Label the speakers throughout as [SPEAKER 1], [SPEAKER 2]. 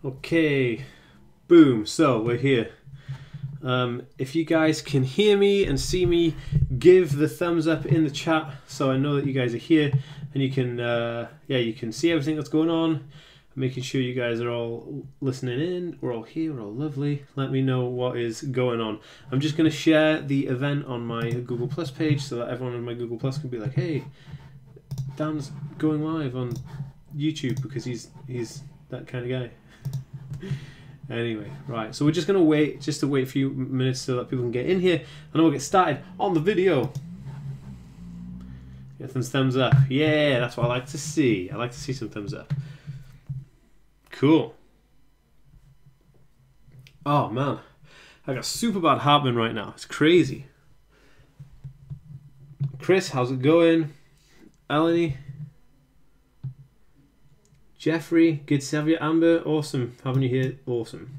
[SPEAKER 1] Okay, boom. So we're here. If you guys can hear me and see me, give the thumbs up in the chat so I know that you guys are here, and you can you can see everything that's going on. Making sure you guys are all listening in. We're all here. We're all lovely. Let me know what is going on. I'm just going to share the event on my Google Plus page so that everyone on my Google Plus can be like, hey, Dan's going live on YouTube, because he's that kind of guy. Anyway, right, so we're just going to wait a few minutes so that people can get in here, and then we'll get started on the video. Get some thumbs up. Yeah, that's what I like to see. I like to see some thumbs up. Cool. Oh man, I got super bad heartburn right now. It's crazy. Chris, how's it going? Eleni, Jeffrey, good to have you. Amber, awesome having you here. Awesome.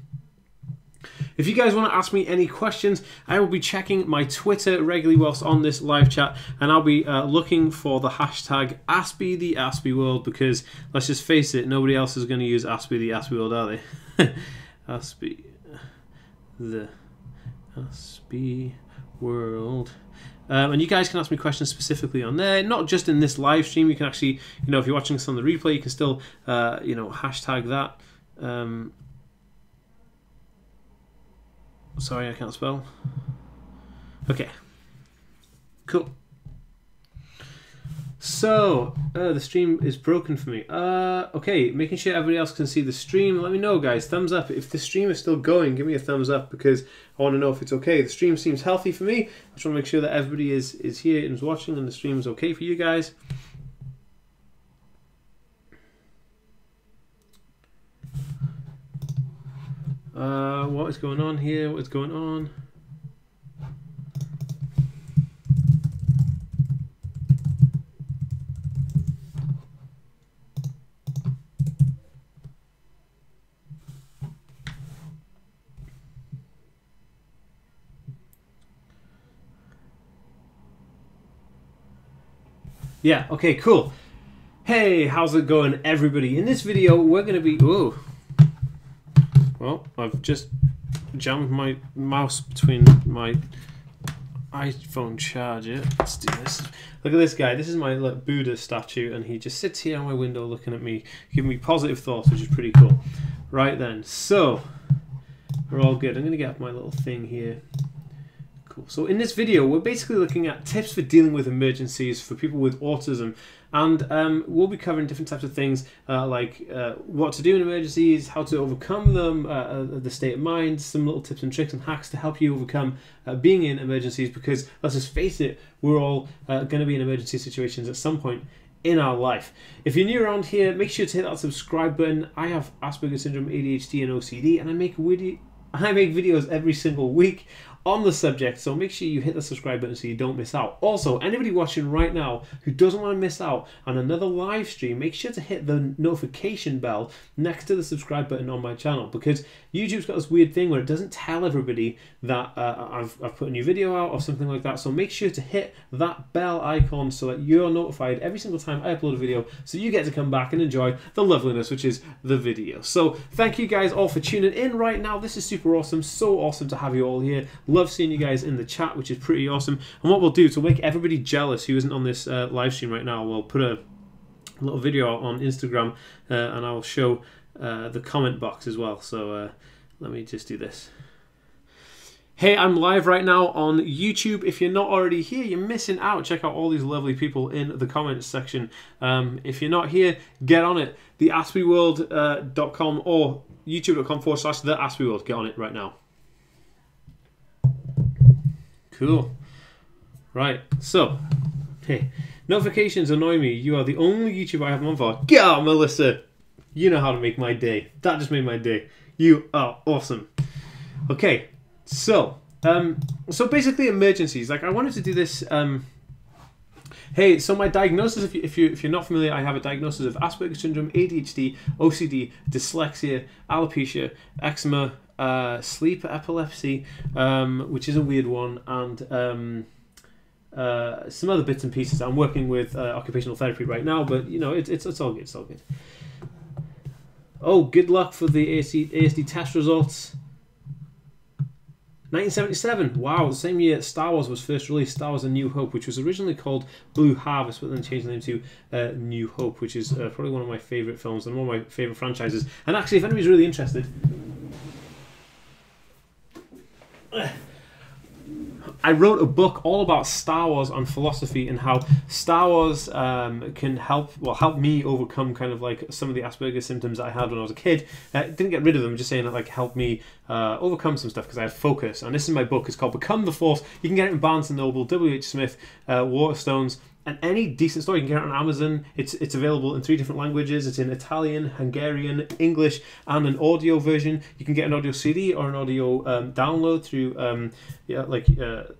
[SPEAKER 1] If you guys want to ask me any questions, I will be checking my Twitter regularly whilst on this live chat, and I'll be looking for the hashtag AspyTheAspyWorld, because let's just face it, nobody else is going to use AspyTheAspyWorld, are they? Aspy the AspyWorld. And you guys can ask me questions specifically on there, not just in this live stream. You can actually, if you're watching this on the replay, you can still, hashtag that. Sorry, I can't spell. Okay. Cool. So, the stream is broken for me. Okay, making sure everybody else can see the stream. Let me know, guys. Thumbs up. If the stream is still going, give me a thumbs up, because I want to know if it's okay. The stream seems healthy for me. I just want to make sure that everybody is here and is watching, and the stream is okay for you guys. What is going on here? What is going on? Yeah, okay, cool. Hey, how's it going, everybody? In this video, we're going to be... Whoa. Well, I've just jammed my mouse between my iPhone charger. Let's do this. Look at this guy. This is my Buddha statue, and he just sits here on my window looking at me, giving me positive thoughts, which is pretty cool. Right then, so we're all good. I'm going to get up my little thing here. Cool. So in this video, we're basically looking at tips for dealing with emergencies for people with autism. And we'll be covering different types of things like what to do in emergencies, how to overcome them, the state of mind, some little tips and tricks and hacks to help you overcome being in emergencies, because let's just face it, we're all going to be in emergency situations at some point in our life. If you're new around here, make sure to hit that subscribe button. I have Asperger's syndrome, ADHD and OCD, and I make videos every single week on the subject, so make sure you hit the subscribe button so you don't miss out. Also, anybody watching right now who doesn't want to miss out on another live stream, make sure to hit the notification bell next to the subscribe button on my channel, because YouTube's got this weird thing where it doesn't tell everybody that I've put a new video out or something like that. So make sure to hit that bell icon so that you're notified every single time I upload a video, so you get to come back and enjoy the loveliness which is the video. So thank you guys all for tuning in right now. This is super awesome. So awesome to have you all here. Love seeing you guys in the chat, which is pretty awesome. And what we'll do to make everybody jealous who isn't on this live stream right now, we'll put a little video on Instagram, and I'll show the comment box as well. So let me just do this. Hey, I'm live right now on YouTube. If you're not already here, you're missing out. Check out all these lovely people in the comments section. If you're not here, get on it. TheAspyWorld.com or youtube.com/TheAspyWorld. Get on it right now. Cool. Right, so, hey, notifications annoy me. You are the only YouTuber I have them on for. Go, Melissa! You know how to make my day. That just made my day. You are awesome. Okay, so basically emergencies. Like, I wanted to do this. Hey, so my diagnosis, if you're not familiar, I have a diagnosis of Asperger's syndrome, ADHD, OCD, dyslexia, alopecia, eczema, sleep epilepsy, which is a weird one, and some other bits and pieces. I'm working with occupational therapy right now, but you know, it's all good. It's all good. Oh, good luck for the ASD test results. 1977. Wow, the same year Star Wars was first released. Star Wars: A New Hope, which was originally called Blue Harvest, but then changed the name to New Hope, which is probably one of my favourite films and one of my favourite franchises. And actually, if anybody's really interested, I wrote a book all about Star Wars and philosophy and how Star Wars can help me overcome kind of like some of the Asperger's symptoms that I had when I was a kid. Didn't get rid of them, just saying that like helped me overcome some stuff because I had focus. And this is my book. It's called Become the Force. You can get it in Barnes & Noble, W.H. Smith, Waterstones, and any decent store. You can get it on Amazon. It's available in 3 different languages. It's in Italian, Hungarian, English, and an audio version. You can get an audio CD or an audio download through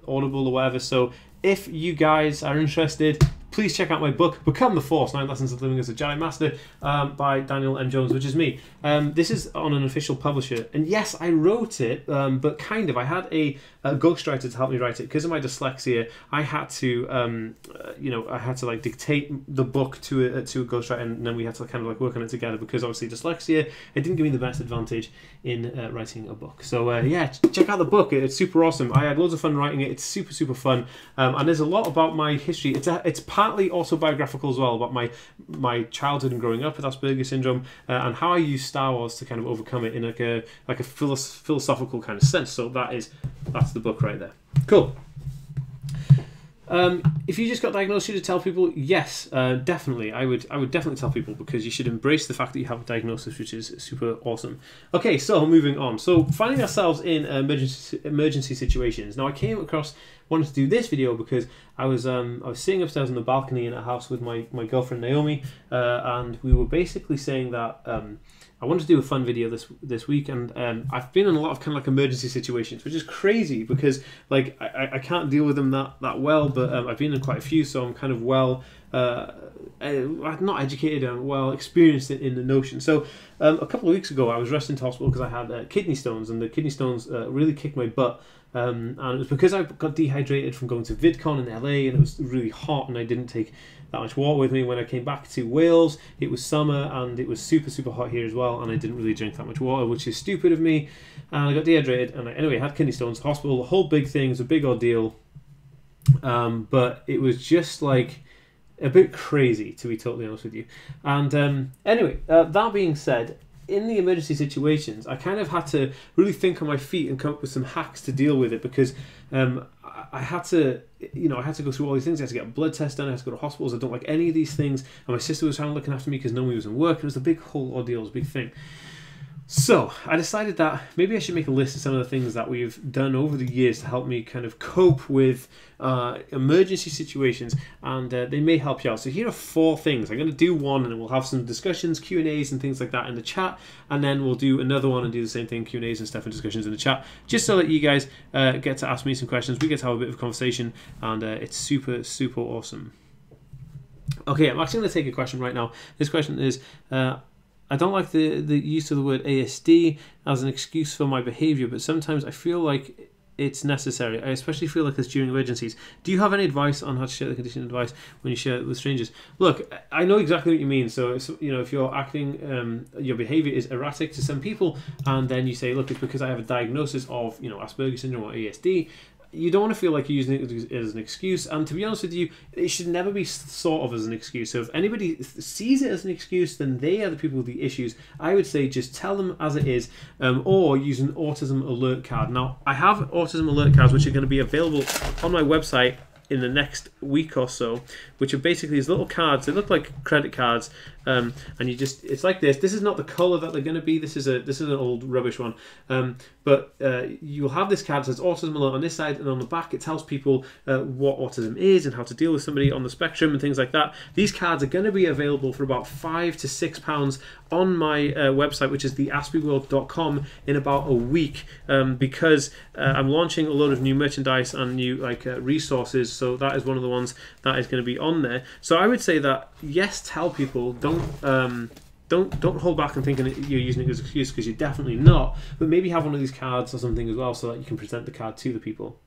[SPEAKER 1] Audible or whatever. So if you guys are interested, please check out my book, Become the Force, 9 Lessons of Living as a Jedi Master, by Daniel M. Jones, which is me. This is on an official publisher. And yes, I wrote it, but kind of. I had a ghostwriter to help me write it. Because of my dyslexia, I had to, I had to like dictate the book to a ghostwriter, and then we had to kind of like work on it together because obviously dyslexia, it didn't give me the best advantage in writing a book. So yeah, check out the book. It's super awesome. I had loads of fun writing it. It's super, super fun. And there's a lot about my history. It's partly autobiographical as well, about my childhood and growing up with Asperger's syndrome, and how I use Star Wars to kind of overcome it in like a philosophical kind of sense. So that's the book right there. Cool. If you just got diagnosed, should you tell people? Yes, definitely. I would definitely tell people, because you should embrace the fact that you have a diagnosis, which is super awesome. Okay, so moving on. So finding ourselves in emergency situations. Now, I wanted to do this video because I was sitting upstairs on the balcony in a house with my girlfriend Naomi, and we were basically saying that I wanted to do a fun video this week, and I've been in a lot of kind of like emergency situations, which is crazy because like I can't deal with them that well, but I've been in quite a few, so I'm kind of not educated and well experienced in the notion. So a couple of weeks ago, I was rushed into hospital because I had kidney stones, and the kidney stones really kicked my butt. And it was because I got dehydrated from going to VidCon in LA, and it was really hot, and I didn't take that much water with me. When I came back to Wales, it was summer and it was super, super hot here as well, and I didn't really drink that much water, which is stupid of me, and I got dehydrated, and I had kidney stones, hospital, the whole big thing. It was a big ordeal, but it was just like a bit crazy, to be totally honest with you. And anyway, that being said, in the emergency situations, I kind of had to really think on my feet and come up with some hacks to deal with it, because I had to go through all these things. I had to get a blood test done. I had to go to hospitals. I don't like any of these things. And my sister was trying to look after me because nobody was in work. It was a big whole ordeal. It was a big thing. So I decided that maybe I should make a list of some of the things that we've done over the years to help me kind of cope with emergency situations, and they may help you out. So here are 4 things. I'm going to do one, and then we'll have some discussions, Q&As and things like that in the chat, and then we'll do another one and do the same thing, Q&As and stuff and discussions in the chat, just so that you guys get to ask me some questions. We get to have a bit of a conversation, and it's super, super awesome. Okay, I'm actually going to take a question right now. This question is, I don't like the use of the word ASD as an excuse for my behaviour, but sometimes I feel like it's necessary. I especially feel like this during emergencies. Do you have any advice on how to share the condition advice when you share it with strangers? Look, I know exactly what you mean. So, if you're acting, your behaviour is erratic to some people, and then you say, look, it's because I have a diagnosis of, Asperger's syndrome or ASD. You don't want to feel like you're using it as an excuse, and to be honest with you, it should never be thought of as an excuse. So if anybody sees it as an excuse, then they are the people with the issues. I would say just tell them as it is, or use an autism alert card. Now, I have autism alert cards which are going to be available on my website in the next week or so, which are basically these little cards. They look like credit cards, and it's like this. This is not the color that they're going to be. This is an old rubbish one, but you'll have this card that says autism alert on this side, and on the back it tells people what autism is and how to deal with somebody on the spectrum and things like that. These cards are going to be available for about £5 to £6 on my website, which is theaspieworld.com, in about a week, because I'm launching a load of new merchandise and new resources. So that is one of the ones that is going to be on there. So I would say that yes, tell people. Don't hold back and thinking that you're using it as an excuse, because you're definitely not. But maybe have one of these cards or something as well, so that you can present the card to the people.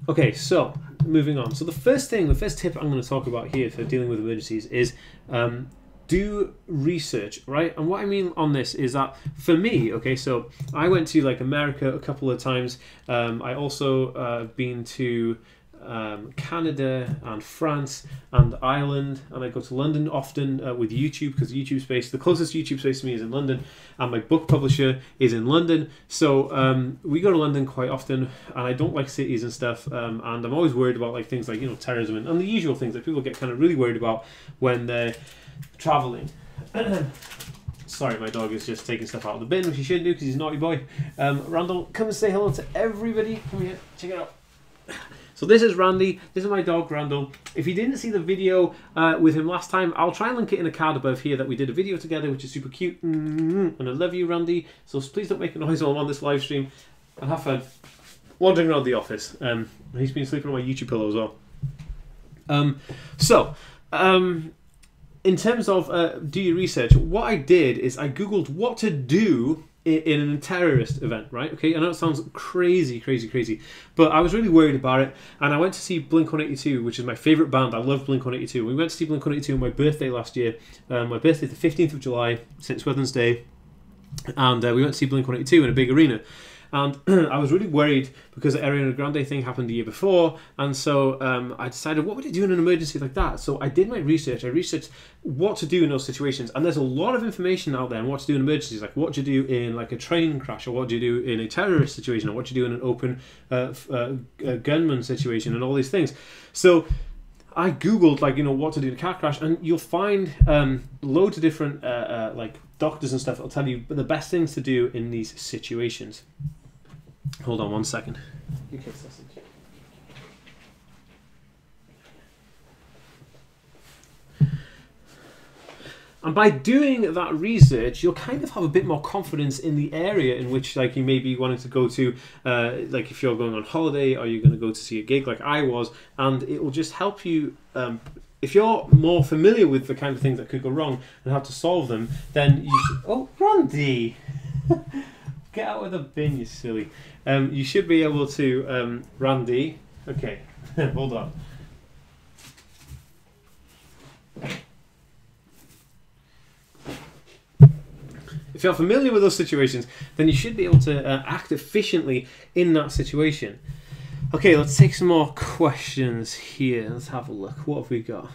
[SPEAKER 1] Okay, so moving on. So the first tip I'm going to talk about here for dealing with emergencies is do research, right? And what I mean on this is that for me, okay, so I went to like America a couple of times. I also been to Canada and France and Ireland, and I go to London often with YouTube, because YouTube space, the closest YouTube space to me is in London, and my book publisher is in London. So we go to London quite often, and I don't like cities and stuff, and I'm always worried about like things like, you know, terrorism and the usual things that people get kind of really worried about when they're traveling. Sorry, my dog is just taking stuff out of the bin, which he shouldn't do because he's a naughty boy. Randall, come and say hello to everybody. Come here, check it out. So this is Randy. This is my dog, Randall. If you didn't see the video with him last time, I'll try and link it in a card above here that we did a video together, which is super cute. And I love you, Randy. So please don't make a noise while I'm on this live stream. And have fun wandering around the office. He's been sleeping on my YouTube pillow as well. In terms of do your research, what I did is I Googled what to do in a terrorist event, right? Okay, I know it sounds crazy, but I was really worried about it, and I went to see Blink-182, which is my favourite band. I love Blink-182. We went to see Blink-182 on my birthday last year. My birthday is the 15th of July, St. Swithin's Day, and we went to see Blink-182 in a big arena. And I was really worried because the Ariana Grande thing happened the year before, and so I decided, what would you do in an emergency like that? So I did my research. I researched what to do in those situations, and there's a lot of information out there on what to do in emergencies, like what do you do in like a train crash, or what do you do in a terrorist situation, or what do you do in an open gunman situation, and all these things. So I googled, like, you know, what to do in a car crash, and you'll find loads of different like doctors and stuff that'll tell you the best things to do in these situations. Hold on one second. UK sausage. And by doing that research, you'll kind of have a bit more confidence in the area in which, like, you may be wanting to go to, like if you're going on holiday or you're going to go to see a gig like I was, and it will just help you. If you're more familiar with the kind of things that could go wrong and how to solve them, then you should... Oh, Randy! Get out of the bin, you silly. You should be able to... Randy... Okay, hold on. If you're familiar with those situations, then you should be able to act efficiently in that situation. Okay, let's take some more questions here. Let's have a look. What have we got?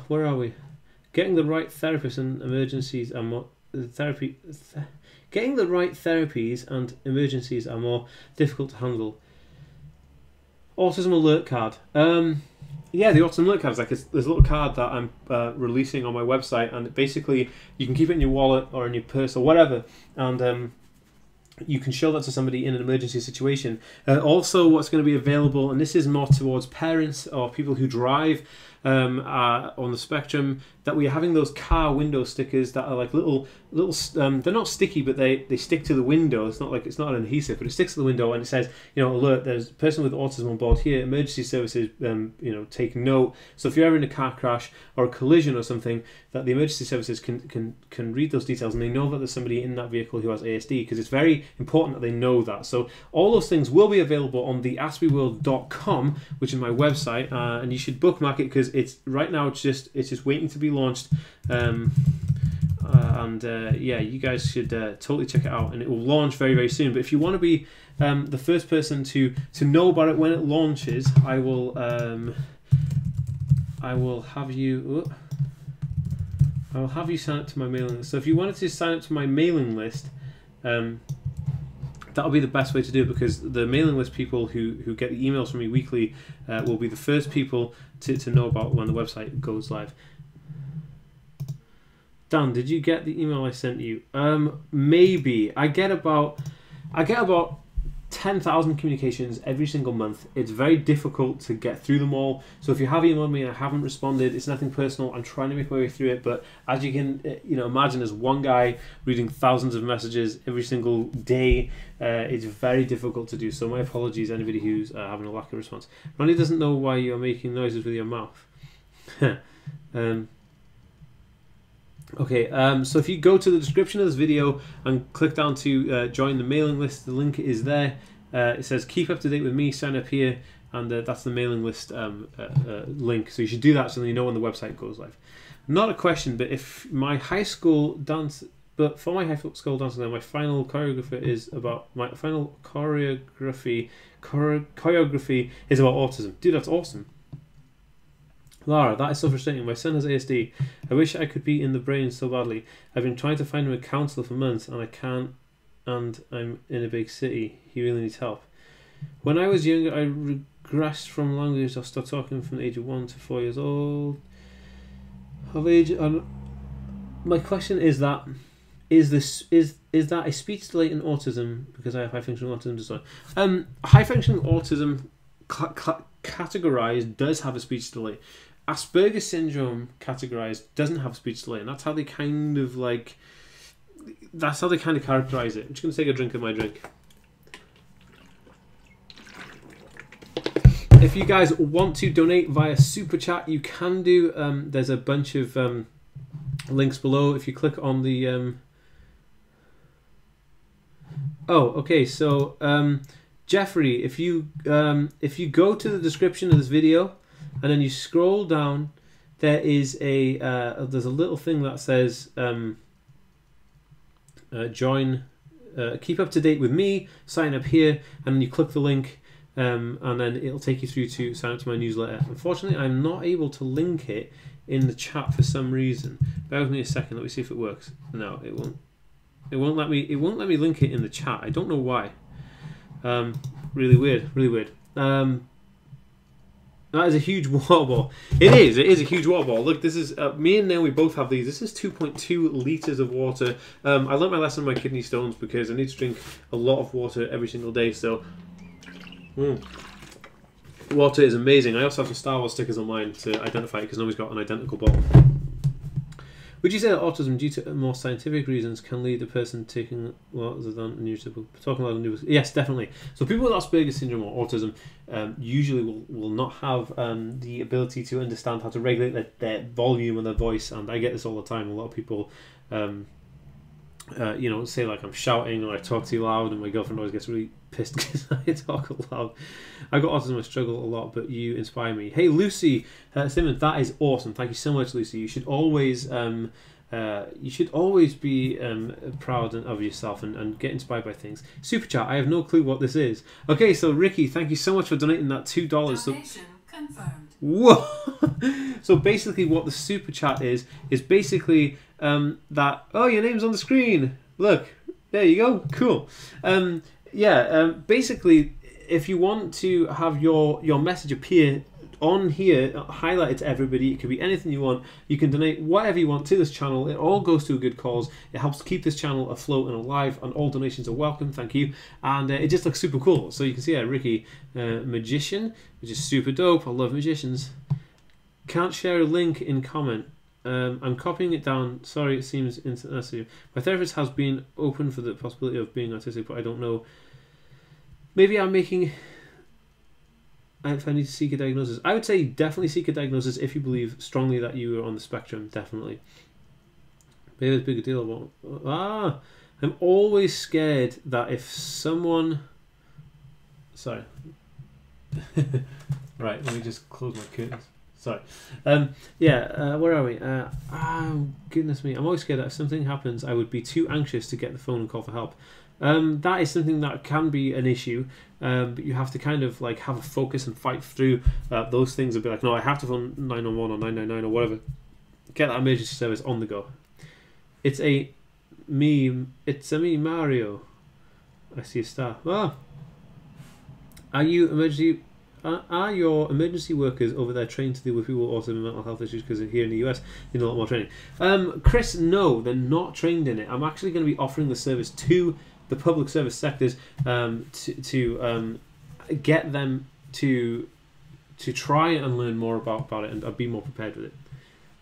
[SPEAKER 1] Where are we? Getting the right therapist and emergencies are more Getting the right therapies and emergencies are more difficult to handle. Autism alert card. Yeah, the autism alert card is like there's a little card that I'm releasing on my website, and basically you can keep it in your wallet or in your purse or whatever, and you can show that to somebody in an emergency situation. Also, what's going to be available, and this is more towards parents or people who drive on the spectrum, that we're having those car window stickers that are like little they're not sticky, but they stick to the window. It's not an adhesive, but it sticks to the window, and it says, you know, alert, there's a person with autism on board here, emergency services, you know, take note. So if you're ever in a car crash or a collision or something, that the emergency services can read those details, and they know that there's somebody in that vehicle who has ASD, because it's very important that they know that. So all those things will be available on the aspieworld.com, which is my website, and you should bookmark it, because it's right now it's just waiting to be launched. Yeah, you guys should totally check it out, and it will launch very, very soon. But if you want to be the first person to know about it when it launches, I will have you sign up to my mailing list. So if you wanted to sign up to my mailing list, that'll be the best way to do it, because the mailing list people who get the emails from me weekly will be the first people to know about when the website goes live. Dan, did you get the email I sent you? Maybe. I get about 10,000 communications every single month. It's very difficult to get through them all. So if you have emailed me and I haven't responded, it's nothing personal. I'm trying to make my way through it, but as you can imagine, as one guy reading thousands of messages every single day, it's very difficult to do. So my apologies, anybody who's having a lack of response. Ronnie doesn't know why you're making noises with your mouth. Okay, so if you go to the description of this video and click down to join the mailing list, the link is there. It says keep up to date with me, sign up here, and that's the mailing list link. So you should do that so then you know when the website goes live. Not a question, but if my high school dance, but for my high school dance, my final choreography is about choreography is about autism. Dude, that's awesome. Lara, that is so frustrating. My son has ASD. I wish I could be in the brain so badly. I've been trying to find him a counsellor for months and I can't, and I'm in a big city. He really needs help. When I was younger, I regressed from language. I stopped talking from the age of 1 to 4 years old. My question is that is that a speech delay in autism because I have high functioning autism disorder? High functioning autism categorized does have a speech delay. Asperger's syndrome categorized doesn't have a speech delay, and that's how they kind of characterize it. I'm just going to take a drink of my drink. If you guys want to donate via Super Chat, you can do. There's a bunch of links below. If you click on the... Oh, okay, so Jeffrey, if you go to the description of this video and then you scroll down, there is there's a little thing that says join, keep up to date with me, sign up here, and then you click the link, and then it'll take you through to sign up to my newsletter. Unfortunately, I'm not able to link it in the chat for some reason. Bear with me a second. Let me see if it works. No, it won't. It won't let me link it in the chat. I don't know why. Really weird. Really weird. That is a huge water ball. It is a huge water ball. Look, this is me and Naomi both have these. This is 2.2 litres of water. I learned my lesson on my kidney stones because I need to drink a lot of water every single day. So, water is amazing. I also have some Star Wars stickers on mine to identify it because Naomi's got an identical bottle. Would you say that autism, due to more scientific reasons, can lead the person taking talking about new? Yes, definitely. So people with Asperger's syndrome or autism usually will not have the ability to understand how to regulate their volume and their voice. And I get this all the time. A lot of people, say like I'm shouting or I talk too loud, and my girlfriend always gets really pissed because I talk loud. I got autism, I struggle a lot, but you inspire me. Hey Lucy Simmons, that is awesome. Thank you so much, Lucy. You should always be proud of yourself and get inspired by things. Super chat. I have no clue what this is. Okay, so Ricky, thank you so much for donating that $2.
[SPEAKER 2] Donation confirmed.
[SPEAKER 1] Whoa! So basically, what the super chat is basically that. Oh, your name's on the screen. Look, there you go. Cool. Basically, if you want to have your message appear on here, highlighted to everybody, it could be anything you want. You can donate whatever you want to this channel. It all goes to a good cause. It helps keep this channel afloat and alive, and all donations are welcome. Thank you. And it just looks super cool. So you can see Ricky, magician, which is super dope. I love magicians. Can't share a link in comment. I'm copying it down. Sorry, it seems unnecessary. My therapist has been open for the possibility of being autistic, but I don't know. Maybe I'm making... If I need to seek a diagnosis, I would say definitely seek a diagnosis if you believe strongly that you are on the spectrum. Definitely. Maybe it's a bigger deal about. I'm always scared that if someone. Sorry. Right. Let me just close my curtains. Sorry. Where are we? Goodness me. I'm always scared that if something happens, I would be too anxious to get the phone and call for help. That is something that can be an issue, but you have to kind of like have a focus and fight through those things and be like, no, I have to phone 911 or 999 or whatever. Get that emergency service on the go. It's a me, Mario. I see a star. Are your emergency workers over there trained to deal with people with autism and mental health issues? Because here in the US, they need a lot more training. Chris, no, they're not trained in it. I'm actually going to be offering the service to the public service sectors to get them to try and learn more about it and be more prepared with it.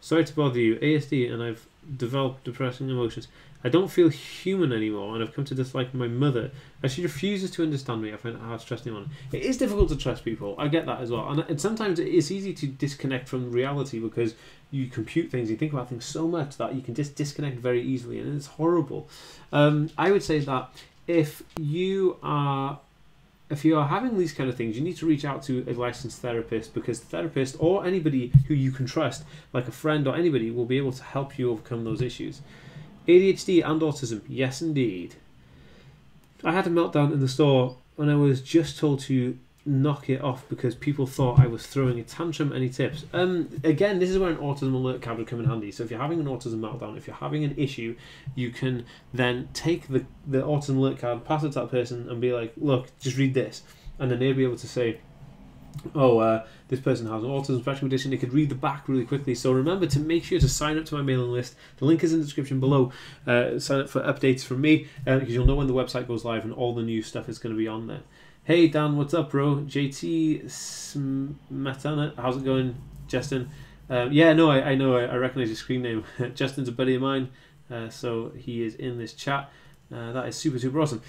[SPEAKER 1] Sorry to bother you, ASD, and I've developed depressing emotions. I don't feel human anymore, and I've come to dislike my mother as she refuses to understand me. I find it hard to trust anyone. It is difficult to trust people. I get that as well, and sometimes it's easy to disconnect from reality because you compute things, you think about things so much that you can just disconnect very easily, and it's horrible. I would say that if you are if you are having these kind of things, you need to reach out to a licensed therapist, because the therapist or anybody who you can trust, like a friend or anybody, will be able to help you overcome those issues. ADHD and autism, yes indeed. I had a meltdown in the store and I was just told to knock it off because people thought I was throwing a tantrum. Any tips? Again, this is where an autism alert card would come in handy. So if you're having an autism meltdown, if you're having an issue, you can then take the autism alert card, pass it to that person and be like, look, just read this. And then they'll be able to say, oh, this person has an autism spectrum condition. They could read the back really quickly. So remember to make sure to sign up to my mailing list. The link is in the description below. Sign up for updates from me, because you'll know when the website goes live and all the new stuff is going to be on there. Hey Dan, what's up, bro? JT Smetana, how's it going, Justin? Yeah, no, I know, I recognize your screen name. Justin's a buddy of mine, so he is in this chat. That is super, super awesome.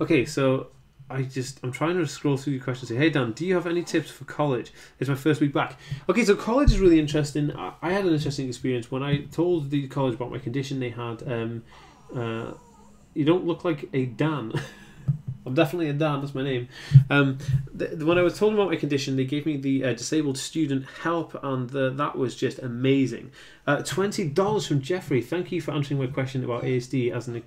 [SPEAKER 1] Okay, so I'm trying to scroll through your questions here. Hey Dan, do you have any tips for college? It's my first week back. Okay, so college is really interesting. I had an interesting experience when I told the college about my condition. They had, you don't look like a Dan. I'm definitely a Dan, that's my name. When I was told about my condition, they gave me the disabled student help, and that was just amazing. $20 from Jeffrey. Thank you for answering my question about ASD as an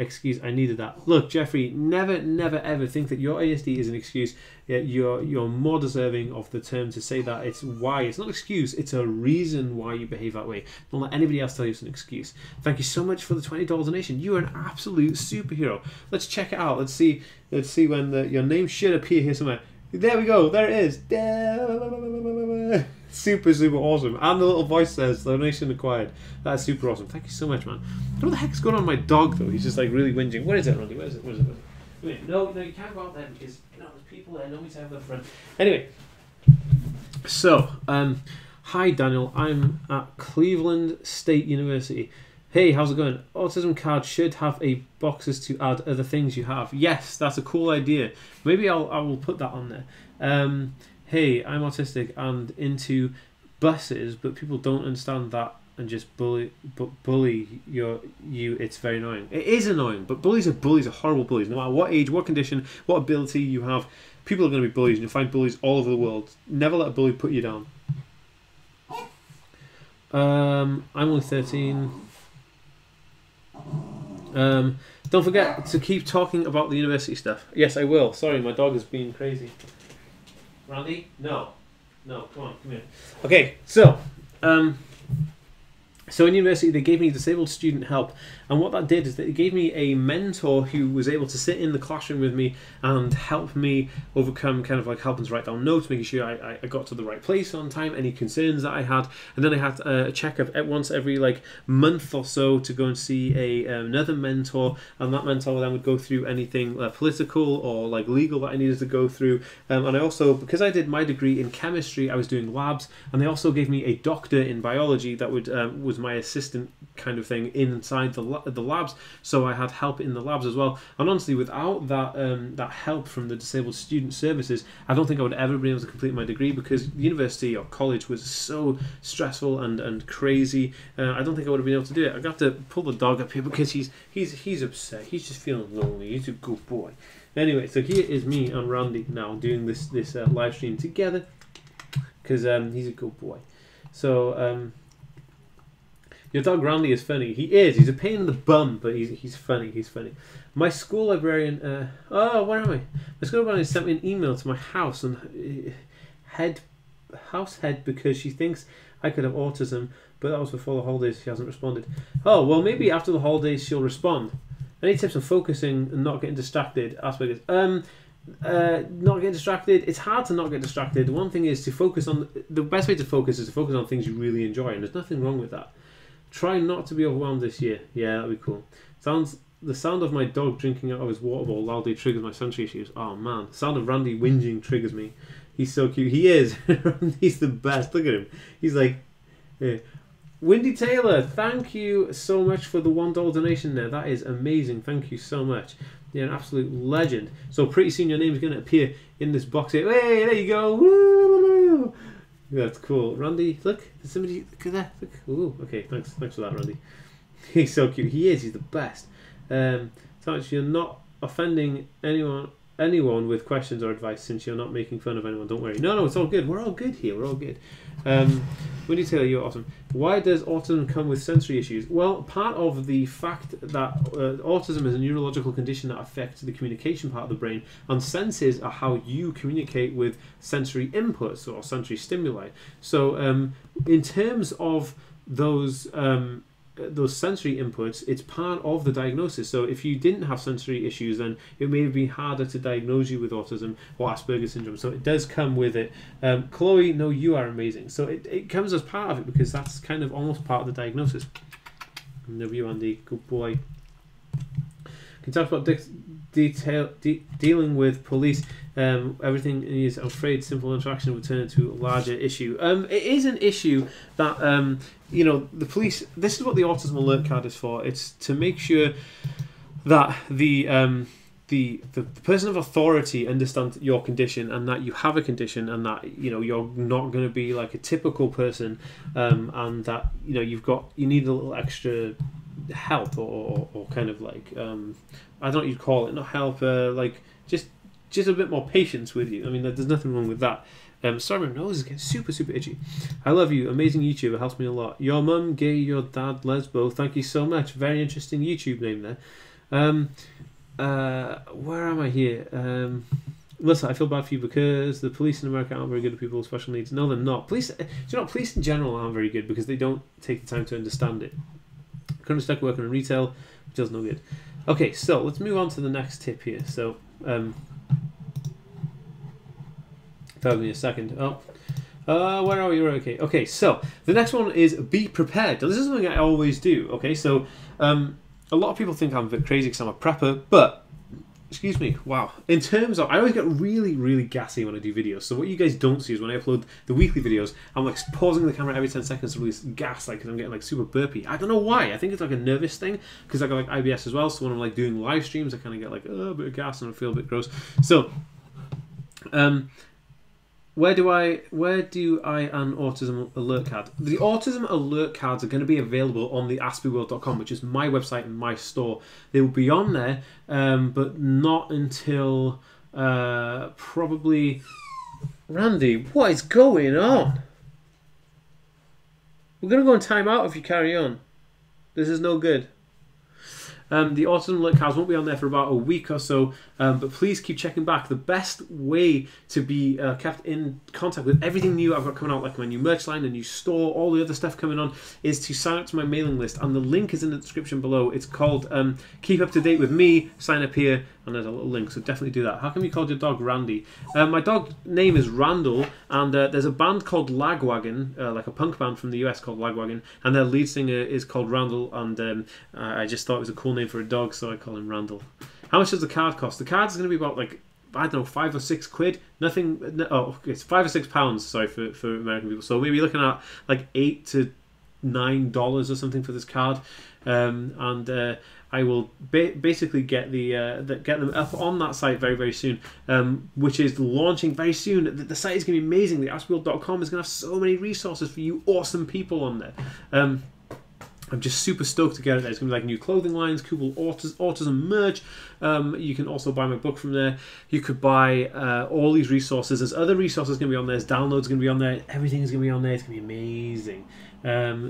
[SPEAKER 1] excuse. I needed that. Look, Jeffrey, never ever think that your ASD is an excuse. You're more deserving of the term to say that. It's why. It's not an excuse, it's a reason why you behave that way. Don't let anybody else tell you it's an excuse. Thank you so much for the $20 donation. You are an absolute superhero. Let's check it out. Let's see when your name should appear here somewhere. There we go. There it is. Super, super awesome. And the little voice says donation acquired. That's super awesome. Thank you so much, man. I don't know what the heck's going on with my dog though. He's just like really whinging. What is it, Randy? What is it? Wait, no, you can't go out there because there's people there. Nobody's have their friend. Anyway, so hi Daniel. I'm at Cleveland State University. Hey, how's it going? Autism card should have a boxes to add other things you have. Yes, that's a cool idea. Maybe I will put that on there. Hey, I'm autistic and into buses, but people don't understand that and just bully you. It's very annoying. It is annoying, but bullies are horrible bullies. No matter what age, what condition, what ability you have, people are going to be bullies, and you'll find bullies all over the world. Never let a bully put you down. I'm only 13. Don't forget to keep talking about the university stuff. Yes, I will. Sorry, my dog is being crazy. Randy? No, come on, come here. Okay, so in university they gave me disabled student help, and what that did is that it gave me a mentor who was able to sit in the classroom with me and help me overcome, kind of like helping to write down notes, making sure I got to the right place on time, any concerns that I had, and then I had a checkup once every like month or so to go and see another mentor, and that mentor then would go through anything political or like legal that I needed to go through, and I also, because I did my degree in chemistry, I was doing labs, and they also gave me a doctor in biology that was my assistant kind of thing inside the labs, so I had help in the labs as well. And honestly, without that help from the disabled student services, I don't think I would ever be able to complete my degree, because university or college was so stressful and crazy. I don't think I would have been able to do it. I got to pull the dog up here because he's upset. He's just feeling lonely. He's a good boy. Anyway, so here is me and Randy now doing this live stream together because he's a good boy. So your dog Randy is funny. He is. He's a pain in the bum, but he's funny. He's funny. My school librarian. Where am I? My school librarian sent me an email to my house and house head because she thinks I could have autism, but that was before the holidays. She hasn't responded. Oh well, maybe after the holidays she'll respond. Any tips on focusing and not getting distracted? Asperger's. Not getting distracted. It's hard to not get distracted. One thing is to focus on. The best way to focus is to focus on things you really enjoy, and there's nothing wrong with that. Try not to be overwhelmed this year. Yeah, that'd be cool. The sound of my dog drinking out of his water bowl loudly triggers my sensory issues. Oh man, the sound of Randy whinging triggers me. He's so cute. He is. He's the best. Look at him. He's like, yeah. Windy Taylor, thank you so much for the $1 donation there. That is amazing. Thank you so much. You're an absolute legend. So pretty soon your name is going to appear in this box here. Hey, there you go. Woo! That's cool. Randy, look. There's somebody. Look at that. Look. Ooh, okay, thanks for that, Randy. He's so cute. He is. He's the best. So much you're not offending anyone anyone with questions or advice, since you're not making fun of anyone. Don't worry. No, it's all good. We're all good here. We're all good. Wendy Taylor, you're awesome. Why does autism come with sensory issues? Well, part of the fact that autism is a neurological condition that affects the communication part of the brain, and senses are how you communicate with sensory inputs or sensory stimuli. So in terms of those sensory inputs, it's part of the diagnosis. So if you didn't have sensory issues, then it may be harder to diagnose you with autism or Asperger's syndrome. So it does come with it. Chloe, no, you are amazing. So it comes as part of it, because that's kind of almost part of the diagnosis. Love you, Andy. Good boy. Can you talk about dealing with police? Everything is afraid simple interaction will turn into a larger issue. It is an issue that the police. This is what the autism alert card is for. It's to make sure that the person of authority understands your condition, and that you have a condition, and that you're not going to be like a typical person, and that you need a little extra help or kind of like I don't know what you'd call it, not help, like just a bit more patience with you. I mean, there's nothing wrong with that. Sorry, my nose is getting super itchy. I love you, amazing YouTuber, helps me a lot. Your mum, gay, your dad, lesbo. Thank you so much. Very interesting YouTube name there. Where am I here? Listen, I feel bad for you because the police in America aren't very good at people with special needs. No, they're not. Police in general aren't very good because they don't take the time to understand it. Currently stuck working in retail, which does no good. Okay, so let's move on to the next tip here. So, bear with me a second. Where are we? Okay, so the next one is be prepared. Now, this is something I always do. Okay, so a lot of people think I'm a bit crazy because I'm a prepper, but excuse me, wow. In terms of, I always get really gassy when I do videos. So what you guys don't see is when I upload the weekly videos, I'm like pausing the camera every 10 seconds to release gas, like, because I'm getting like super burpy. I don't know why. I think it's like a nervous thing, because I got like IBS as well. So when I'm like doing live streams, I kind of get like a bit of gas and I feel a bit gross. So, where do I an autism alert card? The autism alert cards are going to be available on the aspieworld.com, which is my website and my store. They will be on there, but not until probably. Randy, what is going on? We're going to go in time out if you carry on. This is no good. The autism alert cards won't be on there for about a week or so, but please keep checking back. The best way to be kept in contact with everything new I've got coming out, like my new merch line, a new store, all the other stuff coming on, is to sign up to my mailing list, and the link is in the description below. It's called Keep Up to Date with Me. Sign up here, and there's a little link, so definitely do that. How come you called your dog Randy? My dog name is Randall, and there's a band called Lagwagon, like a punk band from the US called Lagwagon, and their lead singer is called Randall, and I just thought it was a cool name for a dog, so I call him Randall. How much does the card cost? The card's going to be about like, I don't know, £5 or £6. Nothing. Oh, it's £5 or £6. Sorry for American people. So we'll be looking at like $8 to $9 or something for this card, and I will basically get get them up on that site very soon, which is launching very soon. The site is going to be amazing. The aspieworld.com is going to have so many resources for you awesome people on there. I'm just super stoked to get it there. It's going to be like new clothing lines, cool autism merch. You can also buy my book from there. You could buy all these resources. There's other resources going to be on there. There's downloads going to be on there. Everything is going to be on there. It's going to be amazing.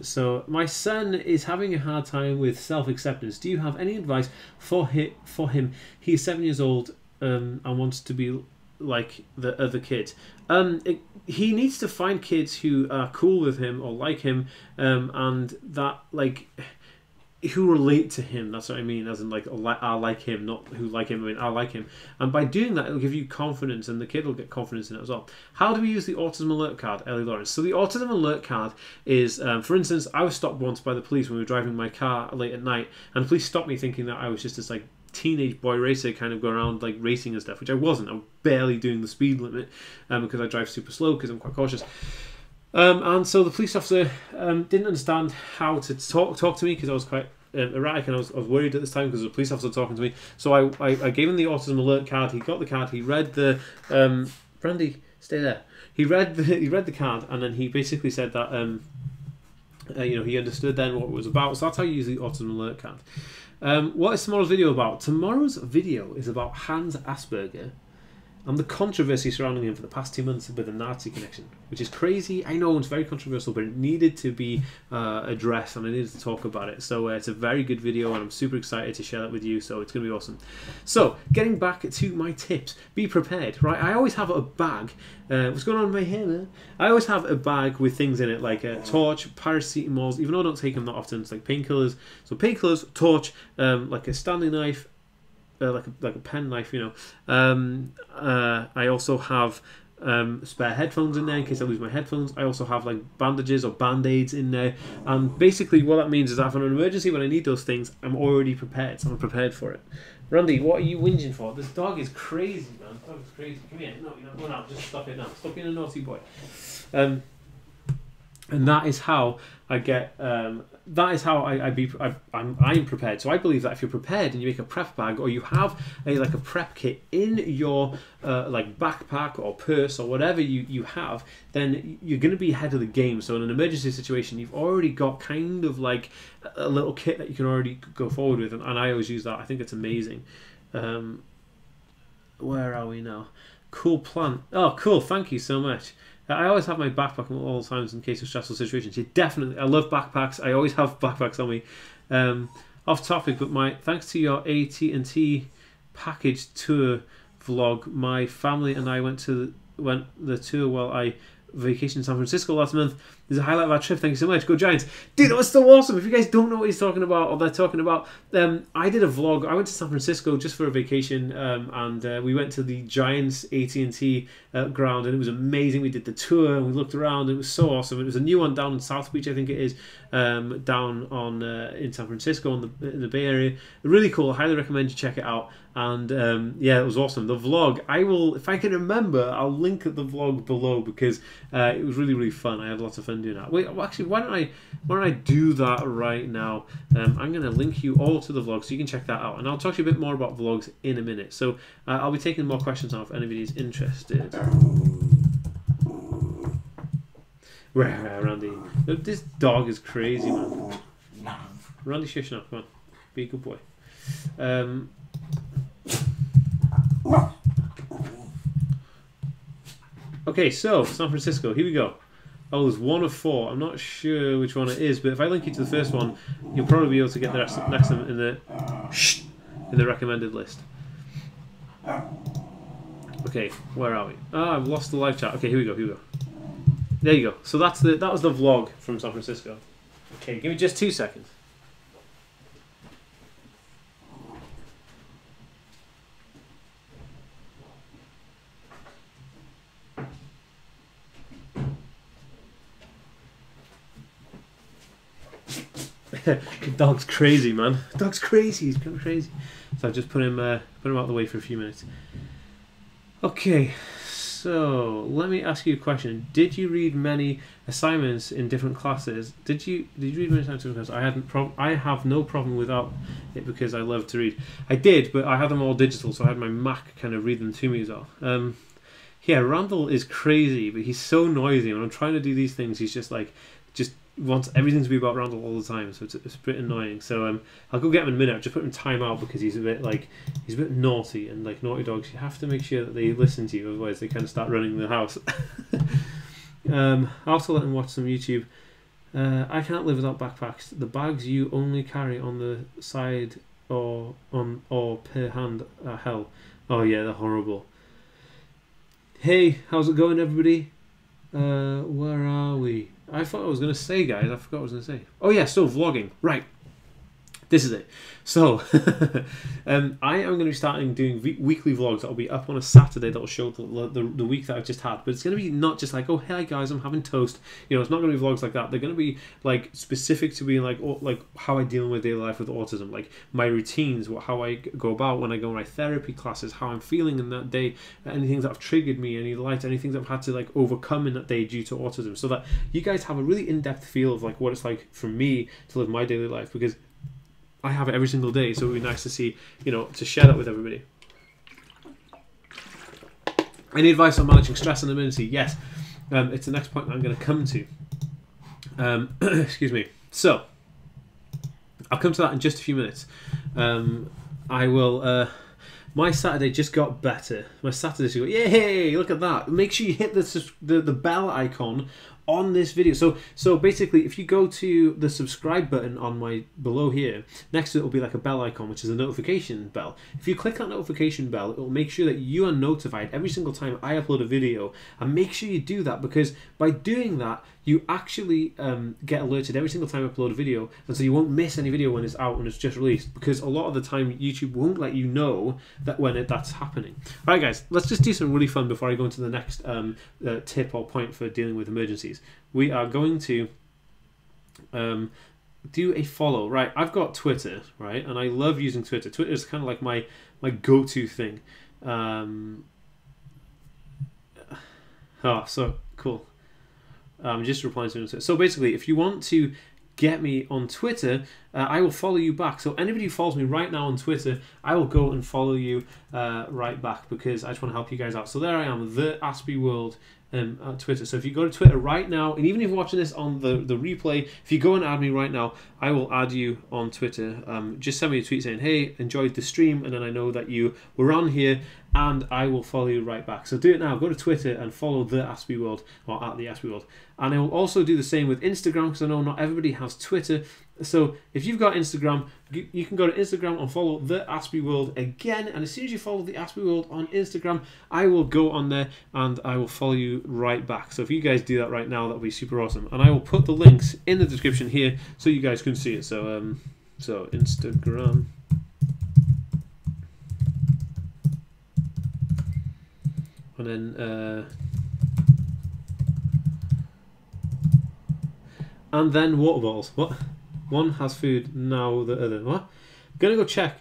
[SPEAKER 1] So my son is having a hard time with self-acceptance. Do you have any advice for him? He's 7 years old and wants to be like the other kids. He needs to find kids who are cool with him or like him, and that like who relate to him. That's what I mean, as in like I like him, not who like him. I mean I like him, and by doing that, it'll give you confidence, and the kid will get confidence in it as well. How do we use the autism alert card, Ellie Lawrence? So the autism alert card is, for instance, I was stopped once by the police when we were driving my car late at night, and the police stopped me thinking that I was just this like teenage boy racer kind of going around like racing and stuff, which I wasn't. I'm barely doing the speed limit because I drive super slow because I'm quite cautious. And so the police officer didn't understand how to talk to me because I was quite erratic, and I was worried at this time because the police officer was talking to me. So I gave him the autism alert card. He got the card. He read the Brandy, stay there. He read the card, and then he basically said that You know, he understood then what it was about. So that's how you use the Autism Alert Card. What is tomorrow's video about? Tomorrow's video is about Hans Asperger and the controversy surrounding him for the past 2 months with the Nazi connection, which is crazy. I know it's very controversial, but it needed to be addressed, and I needed to talk about it. So it's a very good video, and I'm super excited to share that with you. So it's going to be awesome. So getting back to my tips, be prepared, right? I always have a bag. What's going on with my hair, man? I always have a bag with things in it, like a torch, paracetamols. Even though I don't take them that often, it's like painkillers. So painkillers, torch, like a Stanley knife. Like a pen knife, you know. I also have spare headphones in there in case I lose my headphones. I also have like bandages or band-aids in there. And basically what that means is that for an emergency, when I need those things, I'm already prepared. So I'm prepared for it. Randy, what are you whinging for? This dog is crazy, man. This dog is crazy. Come here. No, you're not going out. Just stop it now. Stop being a naughty boy. And that is how I get. That is how I'm prepared. So I believe that if you're prepared and you make a prep bag, or you have a prep kit in your like backpack or purse or whatever you have, then you're going to be ahead of the game. So in an emergency situation, you've already got kind of like a little kit that you can already go forward with, and I always use that. I think it's amazing. Where are we now? Cool plan. Oh, cool. Thank you so much. I always have my backpack at all times in case of stressful situations. Yeah, definitely. I love backpacks. I always have backpacks on me. Off topic, but thanks to your AT&T package tour vlog, my family and I went the tour while I vacationed in San Francisco last month. There's a highlight of our trip. Thank you so much. Go Giants. Dude, that was so awesome. If you guys don't know what he's talking about or they're talking about, I did a vlog. I went to San Francisco just for a vacation, and we went to the Giants AT&T ground, and it was amazing. We did the tour and we looked around. It was so awesome. It was a new one down in South Beach, I think it is, down on in San Francisco in the Bay Area. Really cool. I highly recommend you check it out. And yeah, it was awesome. The vlog, I will, if I can remember, I'll link the vlog below, because it was really, really fun. I had lots of fun doing that. Wait, well, actually, why don't I do that right now? I'm going to link you all to the vlog so you can check that out, and I'll talk to you a bit more about vlogs in a minute. So I'll be taking more questions now if anybody's interested. Randy, this dog is crazy, man. Randy, shush now. Come on, be a good boy. Okay, so San Francisco, here we go. Oh, there's one of 4. I'm not sure which one it is, but if I link you to the first one, you'll probably be able to get the next one in the recommended list. Okay, where are we? Ah, I've lost the live chat. Okay, here we go. There you go. So that was the vlog from San Francisco. Okay, give me just 2 seconds. The dog's crazy, man. The dog's crazy. He's going crazy. So I just put him out of the way for a few minutes. Okay, so let me ask you a question. Did you read many assignments in different classes? Did you read many assignments in different classes? I have no problem without it, because I love to read. I did, but I had them all digital, so I had my Mac kind of read them to me as well. Yeah, Randall is crazy, but he's so noisy. When I'm trying to do these things, he's just wants everything to be about Randall all the time, so it's a bit annoying. So I'll go get him in a minute. I've just put him in time out because he's a bit naughty, and like naughty dogs, you have to make sure that they listen to you, otherwise they kind of start running the house. I also let him watch some YouTube. I can't live without backpacks. The bags you only carry on the side or per hand are hell. Oh yeah, they're horrible. Hey, how's it going, everybody? Where are we? I thought I was going to say, guys. I forgot what I was going to say. Oh, yeah, so vlogging. Right. This is it. So, I am going to be starting doing weekly vlogs that will be up on a Saturday that will show the week that I've just had. But it's going to be not just like, oh, hey guys, I'm having toast. You know, it's not going to be vlogs like that. They're going to be like specific to being like how I deal with daily life with autism, like my routines, how I go about when I go on my therapy classes, how I'm feeling in that day, anything that have triggered me, any light, anything that I've had to like overcome in that day due to autism, so that you guys have a really in-depth feel of like what it's like for me to live my daily life, because I have it every single day, so it would be nice to see, you know, to share that with everybody. Any advice on managing stress and emergency? Yes, it's the next point I'm going to come to. Excuse me. So I'll come to that in just a few minutes. I will. My Saturday just got better. My Saturday just got, yay! Look at that. Make sure you hit the bell icon on this video. So basically, if you go to the subscribe button on my below here, next to it will be like a bell icon, which is a notification bell. If you click that notification bell, it will make sure that you are notified every single time I upload a video. And make sure you do that, because by doing that, you actually get alerted every single time I upload a video, and so you won't miss any video when it's out, when it's just released, because a lot of the time YouTube won't let you know that when that's happening. Alright guys, let's just do something really fun before I go into the next tip or point for dealing with emergencies. We are going to do a follow. Right, I've got Twitter, right, and I love using Twitter. Twitter is kind of like my go-to thing. Oh, so cool. I'm just replying to it. So basically, if you want to get me on Twitter, I will follow you back. So anybody who follows me right now on Twitter, I will go and follow you right back, because I just want to help you guys out. So there I am, the Aspie World at Twitter. So if you go to Twitter right now, and even if you're watching this on the replay, if you go and add me right now, I will add you on Twitter. Just send me a tweet saying, hey, enjoyed the stream, and then I know that you were on here, and I will follow you right back. So do it now. Go to Twitter and follow the Aspie World, or at the Aspie World. And I will also do the same with Instagram, because I know not everybody has Twitter. So if you've got Instagram, you can go to Instagram and follow the Aspie World again. And as soon as you follow the Aspie World on Instagram, I will go on there and I will follow you right back. So if you guys do that right now, that'll be super awesome. And I will put the links in the description here so you guys can see it. So so Instagram. And then water bottles. What? One has food, now the other. What? Gonna go check.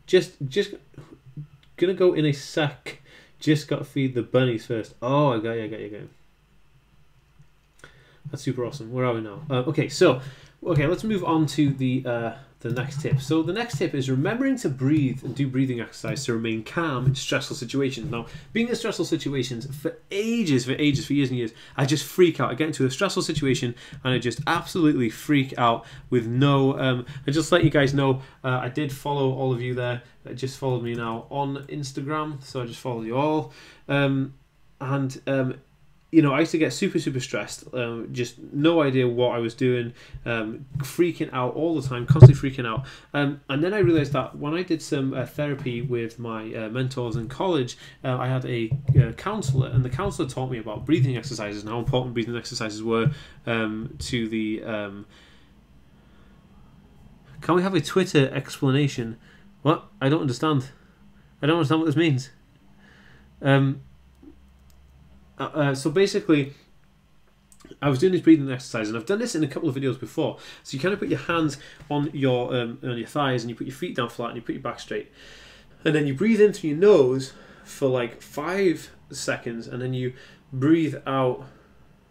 [SPEAKER 1] Just gonna go in a sec. Just gotta feed the bunnies first. Oh, I got you. That's super awesome. Where are we now? Okay, let's move on to the next tip. So the next tip is remembering to breathe and do breathing exercise to remain calm in stressful situations. Now, being in stressful situations for years and years, I just freak out. I get into a stressful situation and I just absolutely freak out with no... and just let you guys know, I did follow all of you there that just followed me now on Instagram, so I just followed you all. You know, I used to get super stressed, just no idea what I was doing, freaking out all the time, constantly freaking out. And then I realised that when I did some therapy with my mentors in college, I had a counsellor, and the counsellor taught me about breathing exercises and how important breathing exercises were to the... Can we have a Twitter explanation? What? I don't understand. I don't understand what this means. So basically, I was doing this breathing exercise, and I've done this in a couple of videos before. So you kind of put your hands on your thighs, and you put your feet down flat, and you put your back straight, and then you breathe in through your nose for like 5 seconds, and then you breathe out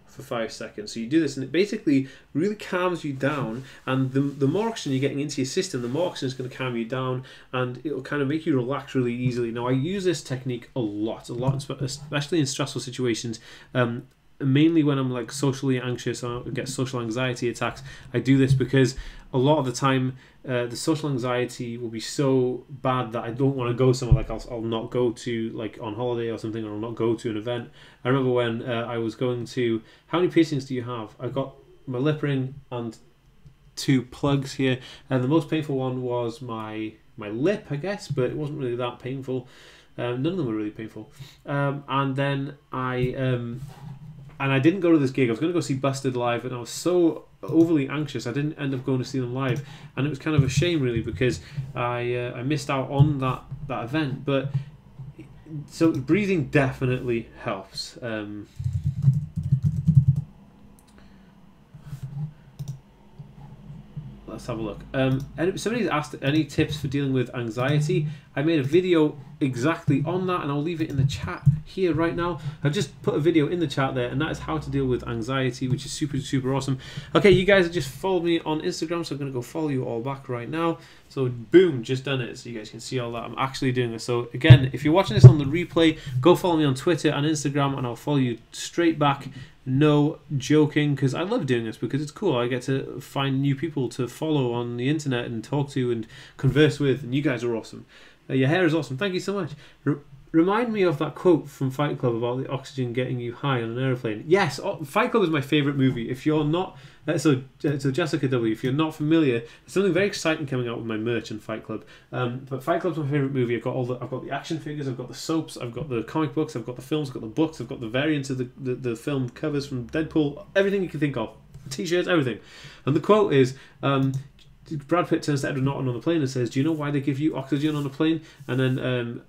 [SPEAKER 1] for 5 seconds. So you do this, and it basically really calms you down, and the more oxygen you're getting into your system, the more oxygen is going to calm you down, and it'll kind of make you relax really easily. Now, I use this technique a lot, especially in stressful situations. Mainly when I'm like socially anxious or get social anxiety attacks, I do this because a lot of the time the social anxiety will be so bad that I don't want to go somewhere. Like I'll not go to like on holiday or something, or I'll not go to an event. I remember when I was going to... How many piercings do you have? I got my lip ring and 2 plugs here, and the most painful one was my lip, I guess, but it wasn't really that painful. None of them were really painful. And then I didn't go to this gig. I was going to go see Busted live, and I was so overly anxious I didn't end up going to see them live, and it was kind of a shame really, because I missed out on that event. But so breathing definitely helps. Let's have a look. Somebody's asked any tips for dealing with anxiety. I made a video exactly on that, and I'll leave it in the chat here right now. I've just put a video in the chat there, and that is how to deal with anxiety, which is super awesome. Okay, you guys have just followed me on Instagram, so I'm going to go follow you all back right now. So boom, just done it, so you guys can see all that. I'm actually doing this. So again, if you're watching this on the replay, go follow me on Twitter and Instagram, and I'll follow you straight back no joking, because I love doing this because it's cool. I get to find new people to follow on the internet and talk to and converse with, and you guys are awesome. Your hair is awesome. Thank you so much. Remind me of that quote from Fight Club about the oxygen getting you high on an aeroplane. Yes, Fight Club is my favourite movie. If you're not... So Jessica W., if you're not familiar, there's something very exciting coming out with my merch in Fight Club. But Fight Club's my favourite movie. I've got the action figures, I've got the soaps, I've got the comic books, I've got the films, I've got the books, I've got the variants of the film covers from Deadpool, everything you can think of. T-shirts, everything. And the quote is... Brad Pitt turns to Edward Norton on the plane and says, "Do you know why they give you oxygen on a plane?" And then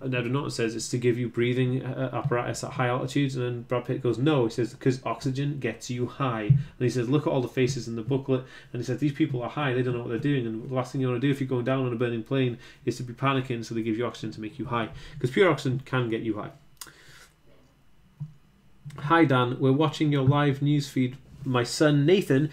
[SPEAKER 1] Edward Norton says, "It's to give you breathing apparatus at high altitudes." And then Brad Pitt goes, "No," he says, "because oxygen gets you high." And he says, "Look at all the faces in the booklet." And he says, "These people are high, they don't know what they're doing, and the last thing you want to do if you're going down on a burning plane is to be panicking, so they give you oxygen to make you high, because pure oxygen can get you high." Hi Dan, we're watching your live news feed. My son Nathan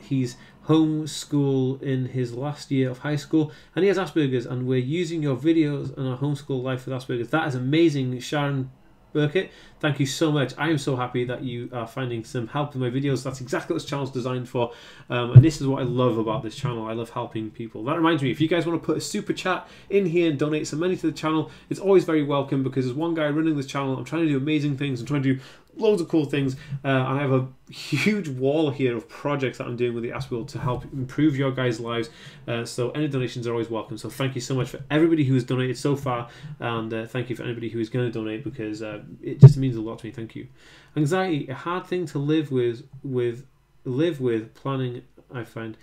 [SPEAKER 1] he's homeschool in his last year of high school, and he has Asperger's, and we're using your videos on our homeschool life with Asperger's. That is amazing, Sharon Burkett. Thank you so much. I am so happy that you are finding some help in my videos. That's exactly what this channel is designed for, and this is what I love about this channel. I love helping people. That reminds me, if you guys want to put a super chat in here and donate some money to the channel, it's always very welcome, because as one guy running this channel, I'm trying to do amazing things. I'm trying to do loads of cool things, and I have a huge wall here of projects that I'm doing with the Asperworld to help improve your guys' lives, so any donations are always welcome. So thank you so much for everybody who has donated so far, and thank you for anybody who is going to donate, because it just means a lot to me. Thank you. Anxiety, a hard thing to live with planning, I find.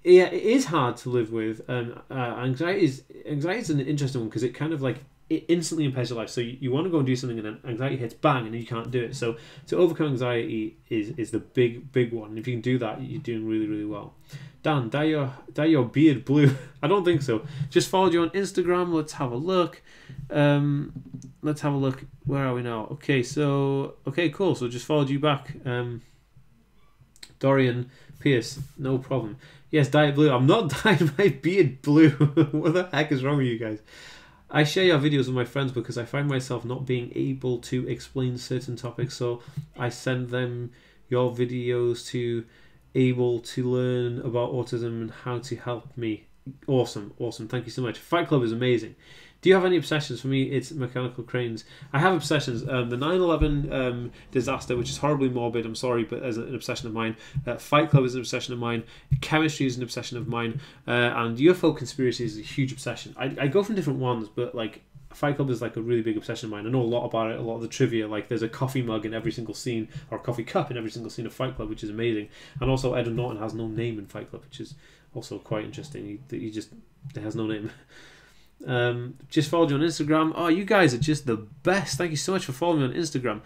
[SPEAKER 1] Yeah, it is hard to live with. Anxiety is an interesting one, because it kind of like, it instantly impairs your life. So you want to go and do something, and then anxiety hits, bang, and then you can't do it. So to overcome anxiety is the big one. And if you can do that, you're doing really, really well. Dan, dye your beard blue. I don't think so. Just followed you on Instagram. Let's have a look. Let's have a look. Where are we now? Okay, cool. So just followed you back. Dorian Pierce, no problem. Yes, dye it blue. I'm not dyeing my beard blue. What the heck is wrong with you guys? I share your videos with my friends because I find myself not being able to explain certain topics, so I send them your videos to able to learn about autism and how to help me. Awesome. Thank you so much. Fight Club is amazing. Do you have any obsessions? For me, it's mechanical cranes. I have obsessions. The 9/11 disaster, which is horribly morbid, I'm sorry, but as an obsession of mine. Fight Club is an obsession of mine. Chemistry is an obsession of mine. And UFO conspiracy is a huge obsession. I go from different ones, but like Fight Club is like a really big obsession of mine. I know a lot about it, a lot of the trivia. Like there's a coffee mug in every single scene, or a coffee cup in every single scene of Fight Club, which is amazing. And also Edward Norton has no name in Fight Club, which is also quite interesting. He just has no name. Just followed you on Instagram. Oh, you guys are just the best. Thank you so much for following me on Instagram.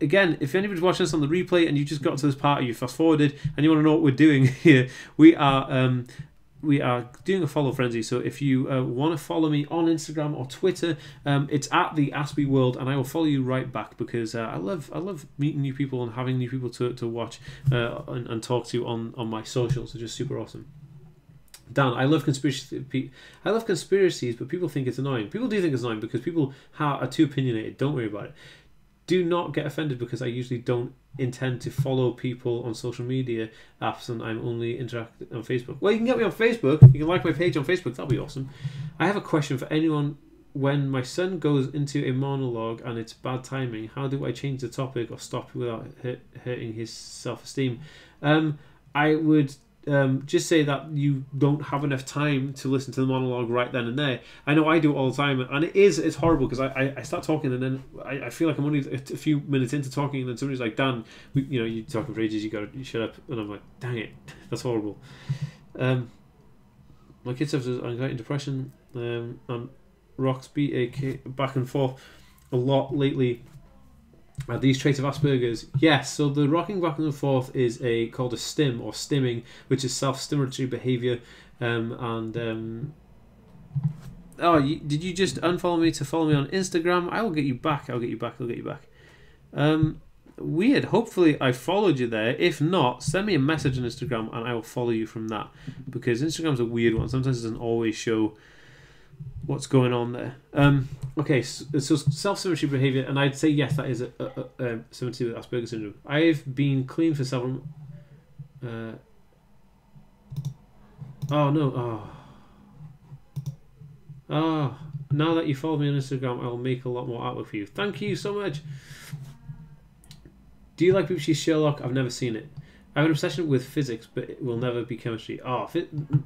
[SPEAKER 1] Again, if anybody's watching us on the replay and you just got to this part, or you fast forwarded and you want to know what we're doing here, we are doing a follow frenzy. So if you want to follow me on Instagram or Twitter, it's at the Aspie World, and I will follow you right back, because I love meeting new people and having new people to watch and talk to on my socials. They're just super awesome. Dan, I love conspiracies, but people think it's annoying. People do think it's annoying because people are too opinionated. Don't worry about it. Do not get offended, because I usually don't intend to follow people on social media apps, and I'm only interacting on Facebook. Well, you can get me on Facebook. You can like my page on Facebook. That'll be awesome. I have a question for anyone. When my son goes into a monologue and it's bad timing, how do I change the topic or stop without hurting his self-esteem? I would just say that you don't have enough time to listen to the monologue right then and there. I know I do it all the time, and it's horrible, because I start talking, and then I feel like I'm only a few minutes into talking, and then somebody's like, Dan, you're talking for ages, you shut up. And I'm like, dang it, that's horrible. My kids have anxiety and depression, and rocks BAK back and forth a lot lately. These traits of Asperger's, yes. So the rocking back and forth is called a stim, or stimming, which is self-stimulatory behaviour. Did you just unfollow me to follow me on Instagram? I will get you back. I'll get you back. Weird. Hopefully I followed you there. If not, send me a message on Instagram and I will follow you from that, because Instagram's a weird one. Sometimes it doesn't always show what's going on there. Okay, so self-symmetry behavior, and I'd say yes, that is a symmetry with Asperger's syndrome. I've been clean for several. Oh no! Oh, now that you follow me on Instagram, I will make a lot more artwork for you. Thank you so much. Do you like BBC's Sherlock? I've never seen it. I have an obsession with physics, but it will never be chemistry. Oh,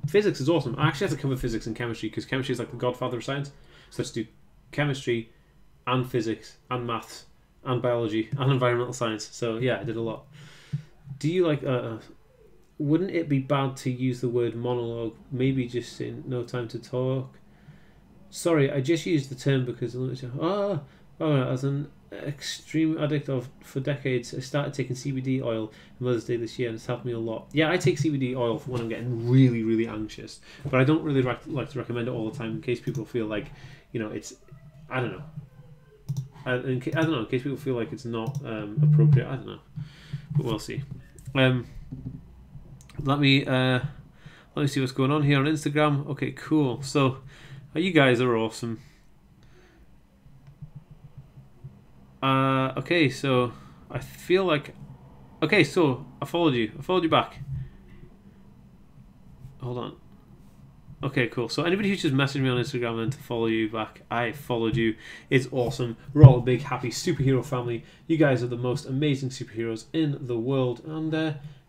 [SPEAKER 1] physics is awesome. I actually have to cover physics and chemistry because chemistry is like the godfather of science. So let's do chemistry and physics and maths and biology and environmental science. So yeah, I did a lot. Do you like... wouldn't it be bad to use the word monologue? Maybe just in no time to talk? Sorry, I just used the term because... as an extreme addict for decades, I started taking CBD oil on Mother's Day this year, and it's helped me a lot. Yeah, I take CBD oil for when I'm getting really, really anxious, but I don't really like to recommend it all the time in case people feel like, it's... I don't know. In case people feel like it's not appropriate. I don't know. But we'll see. Let me see what's going on here on Instagram. Okay, cool. So, you guys are awesome. Okay, so I feel like... Okay, so I followed you. I followed you back. Hold on. Okay, cool. So anybody who's just messaged me on Instagram and to follow you back, I followed you. It's awesome. We're all a big, happy superhero family. You guys are the most amazing superheroes in the world. And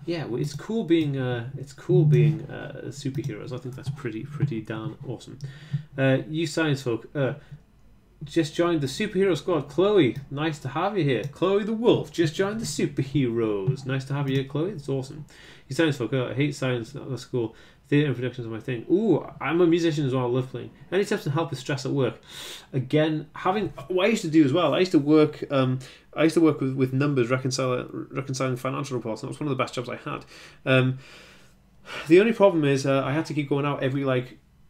[SPEAKER 1] yeah, it's cool being superheroes. I think that's pretty darn awesome. You science folk... just joined the superhero squad. Chloe, nice to have you here. Chloe the Wolf just joined the superheroes. Nice to have you here, Chloe. It's awesome. You science folk. I hate science. That's cool. Theatre and productions are my thing. Ooh, I'm a musician as well. I love playing. Any tips to help with stress at work? Again, what I used to do as well. I used to work with numbers, reconciling financial reports. And that was one of the best jobs I had. The only problem is I had to keep going out every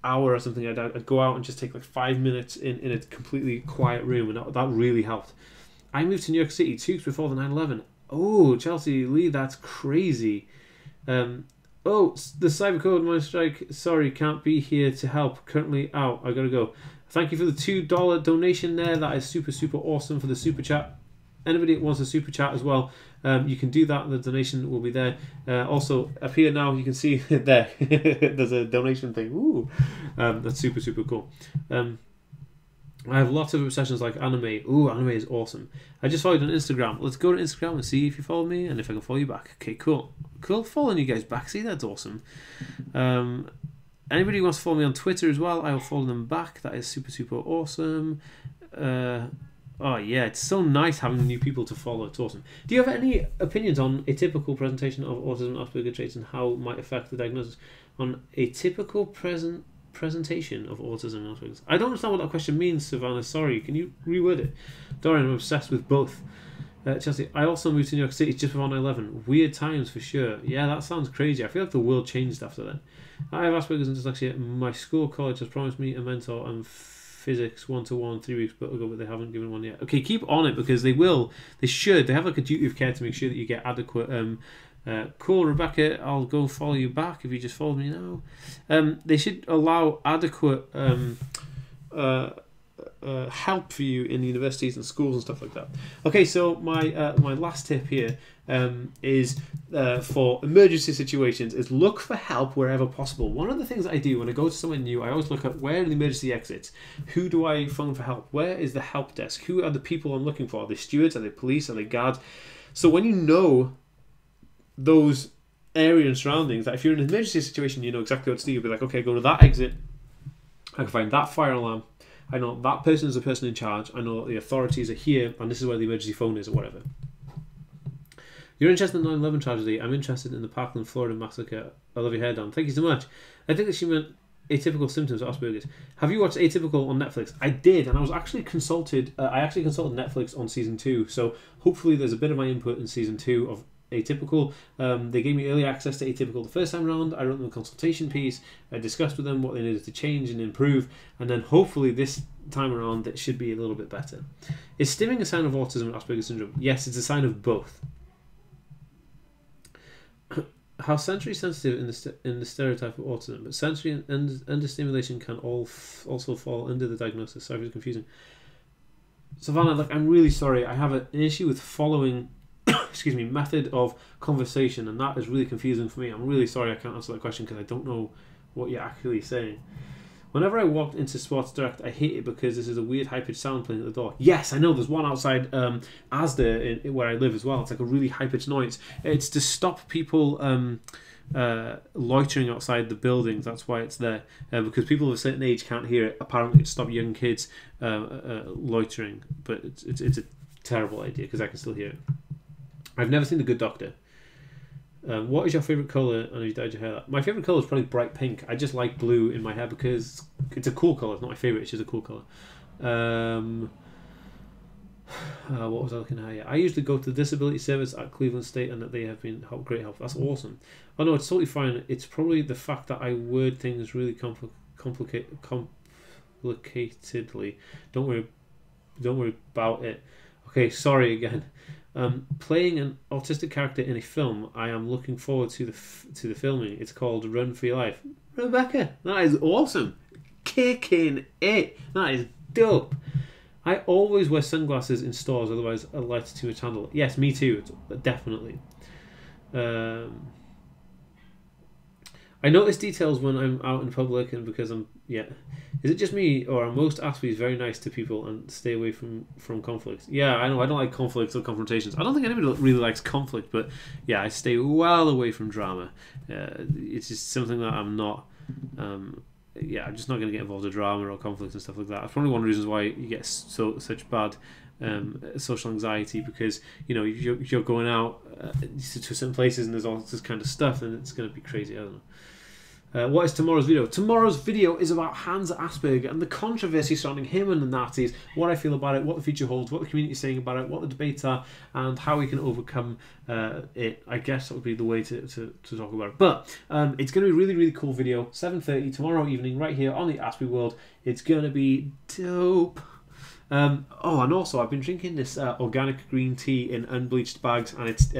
[SPEAKER 1] hour or something. I'd go out and just take 5 minutes in a completely quiet room, and that really helped. I moved to New York City 2 weeks before the 9/11. Oh, Chelsea Lee, that's crazy. The Cybercode Mine Strike. Sorry, can't be here to help. Currently out. I gotta go. Thank you for the $2 donation there. That is super awesome for the super chat. Anybody that wants a super chat as well, you can do that. The donation will be there. Also, up here now, you can see there. There's a donation thing. Ooh, that's super cool. I have lots of obsessions like anime. Ooh, anime is awesome. I just followed you on Instagram. Let's go to Instagram and see if you follow me and if I can follow you back. Okay, cool. Following you guys back. See, that's awesome. Anybody who wants to follow me on Twitter as well, I will follow them back. That is super awesome. Oh yeah, it's so nice having new people to follow. It's awesome. Do you have any opinions on a typical presentation of autism and Asperger's traits and how it might affect the diagnosis? On a typical presentation of autism and Asperger's? I don't understand what that question means, Savannah. Sorry, can you reword it? Dorian, I'm obsessed with both. Chelsea, I also moved to New York City just before 9/11. Weird times for sure. Yeah, that sounds crazy. I feel like the world changed after then. I have Asperger's and dyslexia. My college has promised me a mentor and physics 1-to-1 3 weeks ago, but they haven't given one yet. Okay, keep on it because they will. They should. They have a duty of care to make sure that you get adequate. Cool, Rebecca. I'll go follow you back if you just followed me now. They should allow adequate help for you in universities and schools and stuff like that. Okay, so my last tip here is for emergency situations is look for help wherever possible. One of the things that I do when I go to somewhere new, I always look at where are the emergency exits. Who do I phone for help? Where is the help desk? Who are the people I'm looking for? Are they stewards? Are they police? Are they guards? So when you know those area and surroundings, that if you're in an emergency situation, you know exactly what to do. You'll be like, okay, go to that exit. I can find that fire alarm. I know that person is the person in charge. I know the authorities are here, and this is where the emergency phone is, or whatever. You're interested in the 9/11 tragedy. I'm interested in the Parkland, Florida massacre. I love your hair, Dan. Thank you so much. I think that she meant atypical symptoms of Asperger's. Have you watched Atypical on Netflix? I did, and I was actually consulted. I actually consulted Netflix on season 2, so hopefully there's a bit of my input in season 2 of Atypical. They gave me early access to Atypical the first time around. I wrote them a consultation piece. I discussed with them what they needed to change and improve, and then hopefully this time around it should be a little bit better. Is stimming a sign of autism and Asperger's syndrome? Yes, it's a sign of both. how sensory sensitive in the stereotype of autism, but sensory and understimulation can also fall under the diagnosis. Sorry if it's confusing. Savannah, look, I'm really sorry. I have an issue with following, excuse me, method of conversation, and that is really confusing for me. I'm really sorry I can't answer that question because I don't know what you're actually saying. Whenever I walked into Sports Direct, I hate it because this is a weird high-pitched sound playing at the door. Yes, I know. There's one outside Asda where I live as well. It's like a really high-pitched noise. It's to stop people loitering outside the buildings. That's why it's there. Because people of a certain age can't hear it. Apparently, it stops young kids loitering. But it's a terrible idea because I can still hear it. I've never seen The Good Doctor. What is your favourite colour and have you dyed your hair? My favourite colour is probably bright pink. I just like blue in my hair because it's a cool colour. It's not my favourite, it's just a cool colour. What was I looking at here? I usually go to the disability service at Cleveland State and that they have been great help. That's awesome. Oh no, it's totally fine. It's probably the fact that I word things really complicatedly. Don't worry about it. Okay, sorry again. Playing an autistic character in a film, I am looking forward to the filming. It's called Run for Your Life. Rebecca, that is awesome. Kicking it. That is dope. I always wear sunglasses in stores, otherwise a light too much handle. Yes, me too, definitely. I notice details when I'm out in public and because I'm, yeah. Is it just me or are most Aspies very nice to people and stay away from conflicts? Yeah, I know, I don't like conflicts or confrontations. I don't think anybody really likes conflict, but yeah, I stay well away from drama. It's just something that I'm not, I'm just not going to get involved in drama or conflicts and stuff like that. That's probably one of the reasons why you get such bad social anxiety, because you know you're going out to certain places and there's all this kind of stuff and it's going to be crazy. I don't know. What is tomorrow's video? Tomorrow's video is about Hans Asperger and the controversy surrounding him and the Nazis, what I feel about it, what the future holds, what the community is saying about it, what the debates are, and how we can overcome it. I guess that would be the way to talk about it. But it's going to be a really, really cool video. 7:30 tomorrow evening right here on the Aspie World. It's going to be dope. And also I've been drinking this organic green tea in unbleached bags, and it's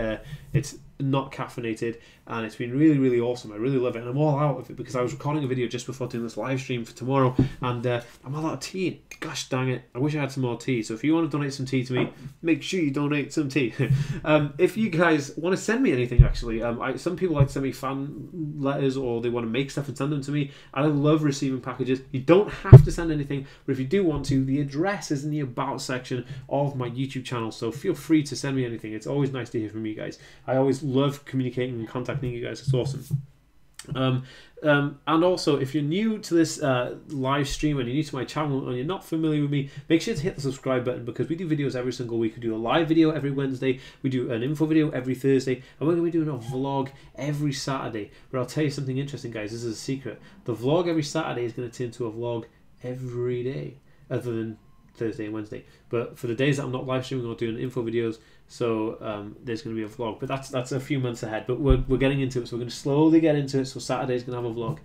[SPEAKER 1] not caffeinated, and it's been really, really awesome. I really love it, and I'm all out of it because I was recording a video just before doing this live stream for tomorrow, and I'm all out of tea. Gosh dang it, I wish I had some more tea. So if you want to donate some tea to me, make sure you donate some tea. If you guys want to send me anything, actually, some people like to send me fan letters, or they want to make stuff and send them to me. I love receiving packages. You don't have to send anything, but if you do want to, the address is in the about section of my YouTube channel, so feel free to send me anything. It's always nice to hear from you guys. I always love communicating and contacting you guys. It's awesome. And also, if you're new to this live stream and you're new to my channel and you're not familiar with me, make sure to hit the subscribe button, because we do videos every single week. We do a live video every Wednesday, we do an info video every Thursday, and we're going to be doing a vlog every Saturday. But I'll tell you something interesting, guys. This is a secret. The vlog every Saturday is going to turn into a vlog every day, other than Thursday and Wednesday. But for the days that I'm not live streaming or doing info videos, so there's going to be a vlog. But that's a few months ahead. But we're getting into it, so we're going to slowly get into it. So Saturday's going to have a vlog.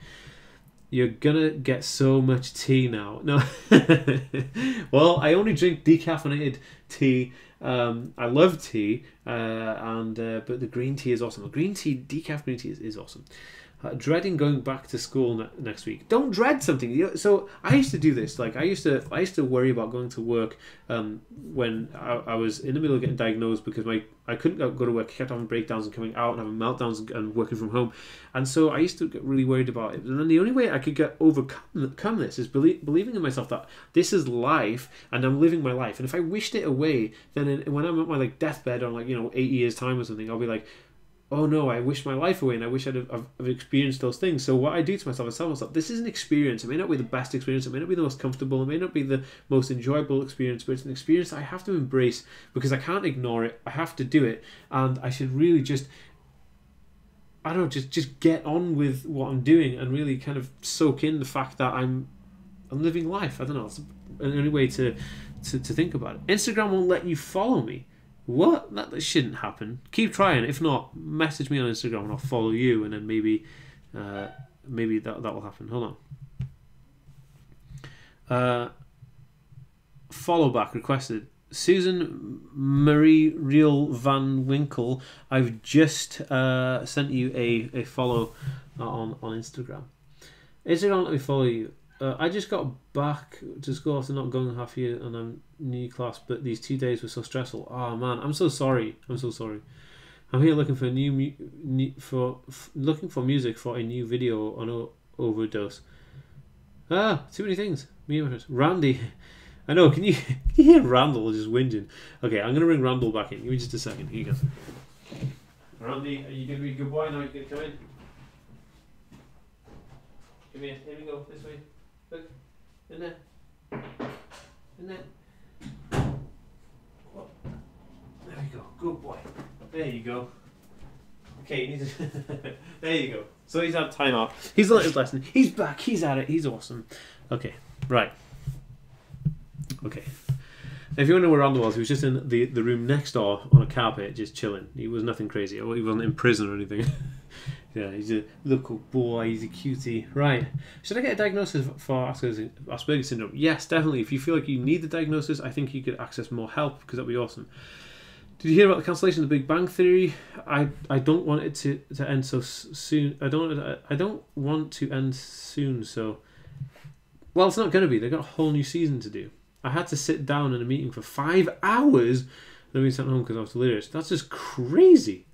[SPEAKER 1] You're gonna get so much tea now. No, well, I only drink decaffeinated tea. I love tea, but the green tea is awesome. The green tea, decaf green tea is awesome. Dreading going back to school next week. Don't dread something. So I used to do this. Like I used to worry about going to work when I was in the middle of getting diagnosed, because I couldn't go to work. I kept having breakdowns and coming out and having meltdowns and working from home, and so I used to get really worried about it. And then the only way I could overcome this is believing in myself that this is life and I'm living my life. And if I wished it away, then when I'm at my deathbed on 8 years time or something, I'll be like, oh no, I wish my life away and I wish I've experienced those things. So what I do to myself, I tell myself, this is an experience. It may not be the best experience, it may not be the most comfortable, it may not be the most enjoyable experience, but it's an experience that I have to embrace because I can't ignore it. I have to do it, and I should really just get on with what I'm doing and really kind of soak in the fact that I'm living life. I don't know, it's the only way to think about it. Instagram won't let you follow me. What? That shouldn't happen. Keep trying. If not, message me on Instagram and I'll follow you, and then maybe that will happen. Hold on. Follow back requested. Susan Marie Real Van Winkle, I've just sent you a follow on Instagram. Instagram, let me follow you. I just got back to school after not going half a year, and I'm new class, but these 2 days were so stressful. Oh man, I'm so sorry. I'm so sorry. I'm here looking for looking for music for a new video on overdose. Too many things. Me and Randy. I know. Can you hear Randall just whinging? Okay, I'm gonna bring Randall back in. Give me just a second. Here you go. Randy, are you gonna be a good boy now? You gonna come in? Come here. Here we go. This way. Look. In there. In there. What? There we go. Good boy. There you go. Okay, you need to there you go. So he's had time off. He's learned his lesson. He's back. He's at it. He's awesome. Okay, right. Okay. Now, if you wonder where Randall was, he was just in the room next door on a carpet, just chilling. He was nothing crazy. He wasn't in prison or anything. Yeah, he's a little boy. He's a cutie. Right. Should I get a diagnosis for Asperger's syndrome? Yes, definitely. If you feel like you need the diagnosis, I think you could access more help, because that'd be awesome. Did you hear about the cancellation of the Big Bang Theory? I don't want it to end so soon. I don't want to end soon. So, well, it's not going to be. They've got a whole new season to do. I had to sit down in a meeting for 5 hours, and then we sent home because I was delirious. That's just crazy.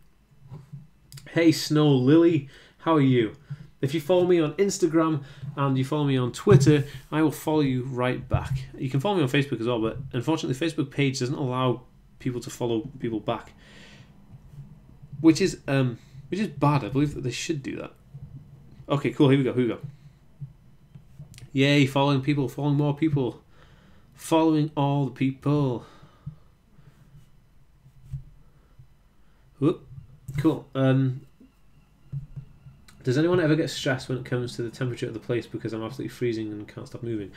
[SPEAKER 1] Hey, Snow Lily, how are you? If you follow me on Instagram and you follow me on Twitter, I will follow you right back. You can follow me on Facebook as well, but unfortunately, the Facebook page doesn't allow people to follow people back, which is bad. I believe that they should do that. Okay, cool. Here we go. Yay! Following people, following more people, following all the people. Whoop. Cool. Does anyone ever get stressed when it comes to the temperature of the place because I'm absolutely freezing and can't stop moving?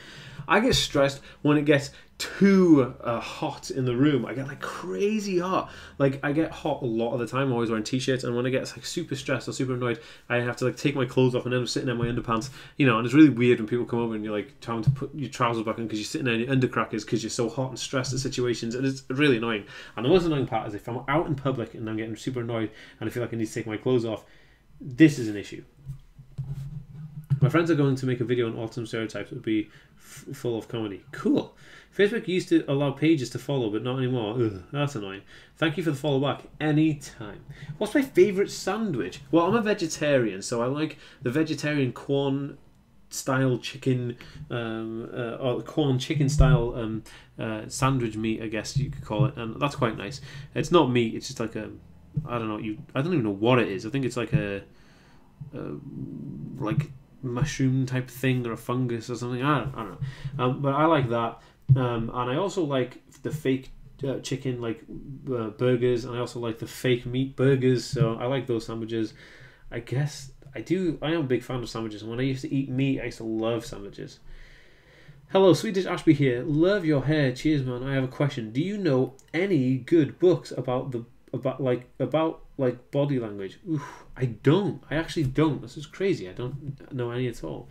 [SPEAKER 1] I get stressed when it gets too hot in the room. I get like crazy hot. Like I get hot a lot of the time. I'm always wearing t-shirts, and when I get like super stressed or super annoyed, I have to like take my clothes off and end up sitting in my underpants. You know, and it's really weird when people come over and you're like trying to put your trousers back on because you're sitting there in your undercrackers because you're so hot and stressed at situations, and it's really annoying. And the most annoying part is if I'm out in public and I'm getting super annoyed and I feel like I need to take my clothes off. This is an issue. My friends are going to make a video on autism stereotypes. It would be full of comedy. Cool. Facebook used to allow pages to follow, but not anymore. Ugh, that's annoying. Thank you for the follow back. Anytime. What's my favourite sandwich? Well, I'm a vegetarian, so I like the vegetarian corn style chicken, or corn chicken style sandwich meat, I guess you could call it, and that's quite nice. It's not meat. It's just like a I don't know. I don't even know what it is. I think it's like a like mushroom type thing or a fungus or something. I don't know. But I like that, and I also like the fake chicken like burgers, and I also like the fake meat burgers. So I like those sandwiches. I guess I do. I am a big fan of sandwiches. And when I used to eat meat, I used to love sandwiches. Hello, Swedish Ashby here. Love your hair. Cheers, man. I have a question. Do you know any good books about body language? Oof, I don't. I actually don't. This is crazy. I don't know any at all.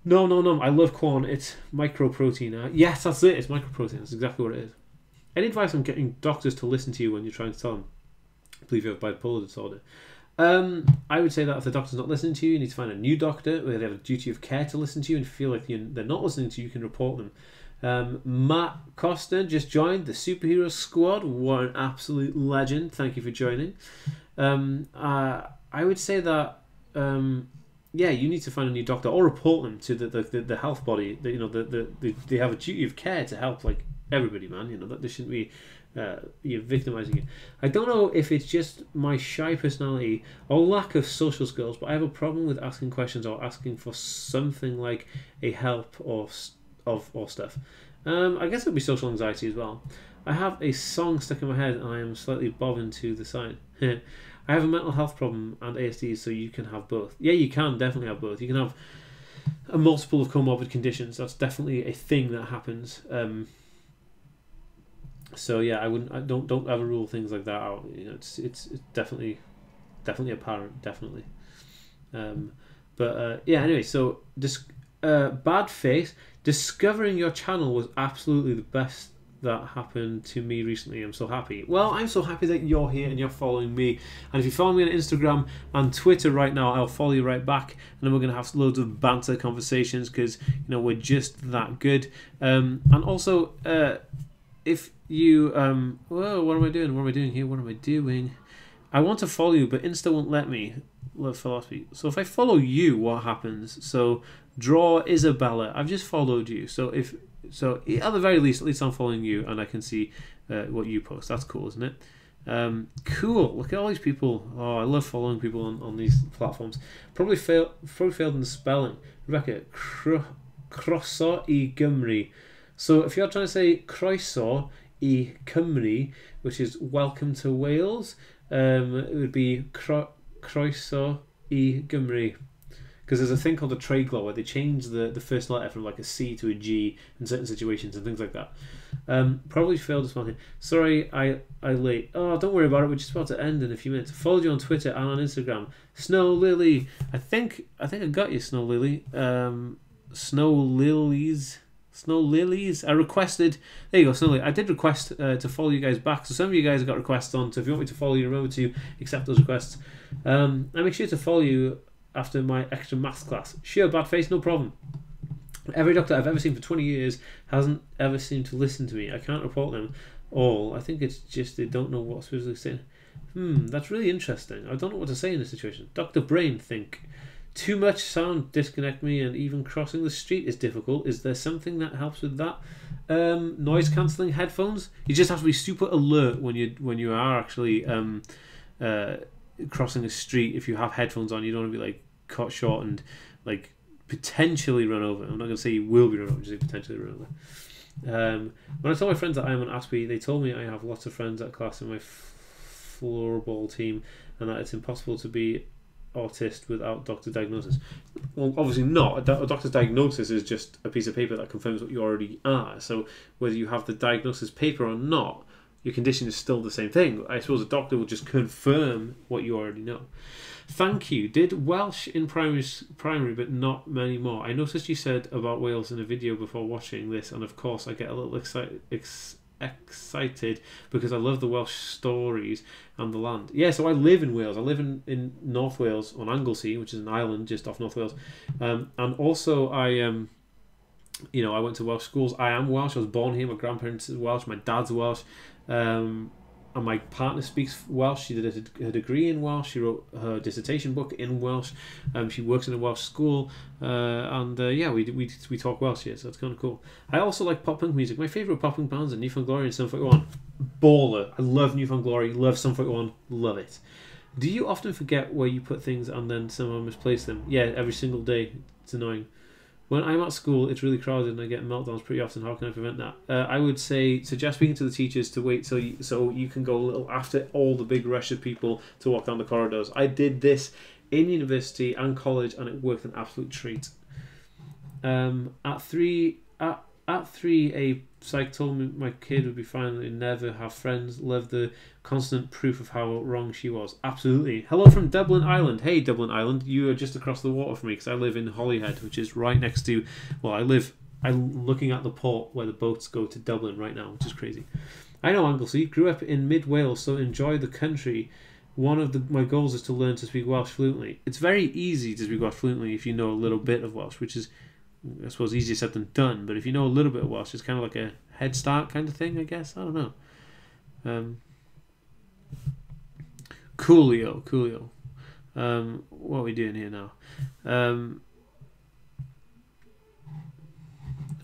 [SPEAKER 1] No. I love corn. It's microprotein. Yes, that's it. It's microprotein. That's exactly what it is. Any advice on getting doctors to listen to you when you're trying to tell them, I believe you have bipolar disorder? I would say that if the doctor's not listening to you, you need to find a new doctor where they have a duty of care to listen to you, and if you feel like they're not listening to you, you can report them. Matt Costa just joined the Superhero Squad. What an absolute legend. Thank you for joining. I would say that you need to find a new doctor or report them to the health body. They have a duty of care to help like everybody, man. You know that they shouldn't be victimizing you. I don't know if it's just my shy personality or lack of social skills, but I have a problem with asking questions or asking for something like a help or stuff. I guess it would be social anxiety as well. I have a song stuck in my head and I am slightly bobbing to the side. I have a mental health problem and ASD, so you can have both. Yeah, you can definitely have both. You can have a multiple of comorbid conditions. That's definitely a thing that happens. So yeah, I don't ever rule things like that out. You know, it's definitely apparent, definitely. Anyway, so bad face. Discovering your channel was absolutely the best that happened to me recently. I'm so happy. Well, I'm so happy that you're here and you're following me. And if you follow me on Instagram and Twitter right now, I'll follow you right back. And then we're going to have loads of banter conversations because, we're just that good. And also, if you... whoa, what am I doing? What am I doing here? What am I doing? I want to follow you, but Insta won't let me. Love philosophy. So if I follow you, what happens? So, draw Isabella. I've just followed you. So at the very least, at least I'm following you and I can see what you post. That's cool, isn't it? Cool. Look at all these people. Oh, I love following people on these platforms. Probably failed in the spelling. Rebecca, Croeso I Gymru. So if you're trying to say Croeso I Cymru, which is welcome to Wales, it would be Croeso I Gymru. Because there's a thing called a treiglo where they change the first letter from like a C to a G in certain situations and things like that. Probably failed to spell here. Sorry, I late. Oh, don't worry about it. We're just about to end in a few minutes. Followed you on Twitter and on Instagram. Snow Lily. I think I got you, Snow Lily. Snow Lilies. I requested. There you go, Snow Lily. I did request to follow you guys back. So some of you guys have got requests on. So if you want me to follow you, remember to accept those requests. I make sure to follow you after my extra maths class. Sure, bad face, no problem. Every doctor I've ever seen for 20 years hasn't ever seemed to listen to me. I can't report them all. I think it's just they don't know what specifically saying. That's really interesting. I don't know what to say in this situation. Dr. Brain think too much sound disconnect me, and even crossing the street is difficult. Is there something that helps with that? Noise cancelling headphones. You just have to be super alert when you are actually crossing a street. If you have headphones on, you don't want to be like caught short and like potentially run over. I'm not going to say you will be run over, just say potentially run over. When I told my friends that I am an Aspie, they told me I have lots of friends at class in my floorball team and that it's impossible to be autist without doctor diagnosis. Well, obviously not. A doctor's diagnosis is just a piece of paper that confirms what you already are. So whether you have the diagnosis paper or not, your condition is still the same thing. I suppose a doctor will just confirm what you already know. Thank you. Did Welsh in primary, but not many more. I noticed you said about Wales in a video before watching this, and of course I get a little excited because I love the Welsh stories and the land. Yeah, so I live in Wales. I live in North Wales on Anglesey, which is an island just off North Wales. And also I went to Welsh schools. I am Welsh. I was born here. My grandparents are Welsh. My dad's Welsh. And my partner speaks Welsh. She did her degree in Welsh. She wrote her dissertation book in Welsh. She works in a Welsh school. We talk Welsh here, so it's kind of cool. I also like pop punk music. My favourite pop punk bands are New Found Glory and Sum 41. Baller. I love New Found Glory. Love Sum 41. Love it. Do you often forget where you put things and then somehow misplace them? Yeah, every single day. It's annoying. When I'm at school, it's really crowded and I get meltdowns pretty often. How can I prevent that? I would suggest speaking to the teachers to wait so you can go a little after all the big rush of people to walk down the corridors. I did this in university and college and it worked an absolute treat. At three, a psych told me my kid would be fine and never have friends. Love the constant proof of how wrong she was. Absolutely. Hello from Dublin Island. Hey, Dublin Island. You are just across the water from me because I live in Holyhead, which is right next to... Well, I'm looking at the port where the boats go to Dublin right now, which is crazy. I know Anglesey. Grew up in mid-Wales, so enjoy the country. One of my goals is to learn to speak Welsh fluently. It's very easy to speak Welsh fluently if you know a little bit of Welsh, which is... I suppose easier said than done, but if you know a little bit of Welsh, it's kind of like a head start kind of thing, I guess. I don't know. Coolio. What are we doing here now?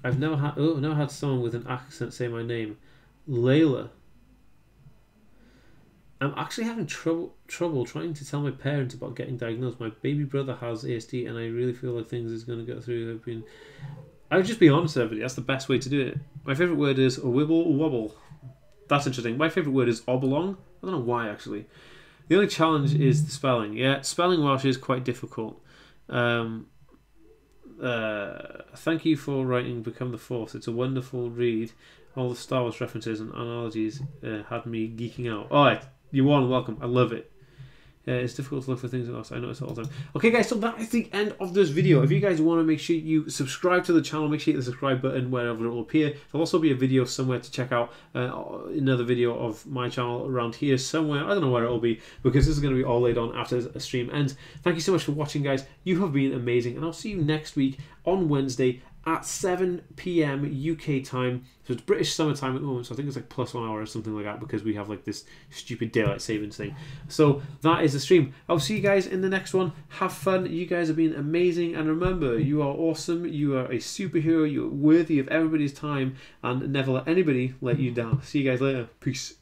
[SPEAKER 1] I've never had someone with an accent say my name. Layla. I'm actually having trouble trying to tell my parents about getting diagnosed. My baby brother has ASD and I really feel like things is going to get through. I would just be honest with everybody. That's the best way to do it. My favourite word is wibble wobble. That's interesting. My favourite word is oblong. I don't know why actually. The only challenge is the spelling. Yeah, spelling Welsh is quite difficult. Thank you for writing Become the Force. It's a wonderful read. All the Star Wars references and analogies had me geeking out. Alright. You're warm and welcome. I love it. It's difficult to look for things else. I notice all the time. Okay, guys, so that is the end of this video. If you guys want to make sure you subscribe to the channel, make sure you hit the subscribe button wherever it will appear. There'll also be a video somewhere to check out another video of my channel around here somewhere. I don't know where it will be, because this is going to be all laid on after a stream ends. Thank you so much for watching, guys. You have been amazing, and I'll see you next week on Wednesday at 7 PM UK time. So it's British summer time at the moment, so I think it's like +1 hour or something like that, because we have like this stupid daylight savings thing. So that is the stream. I'll see you guys in the next one. Have fun. You guys have been amazing, and remember, you are awesome. You are a superhero. You're worthy of everybody's time, and never let anybody let you down. See you guys later. Peace.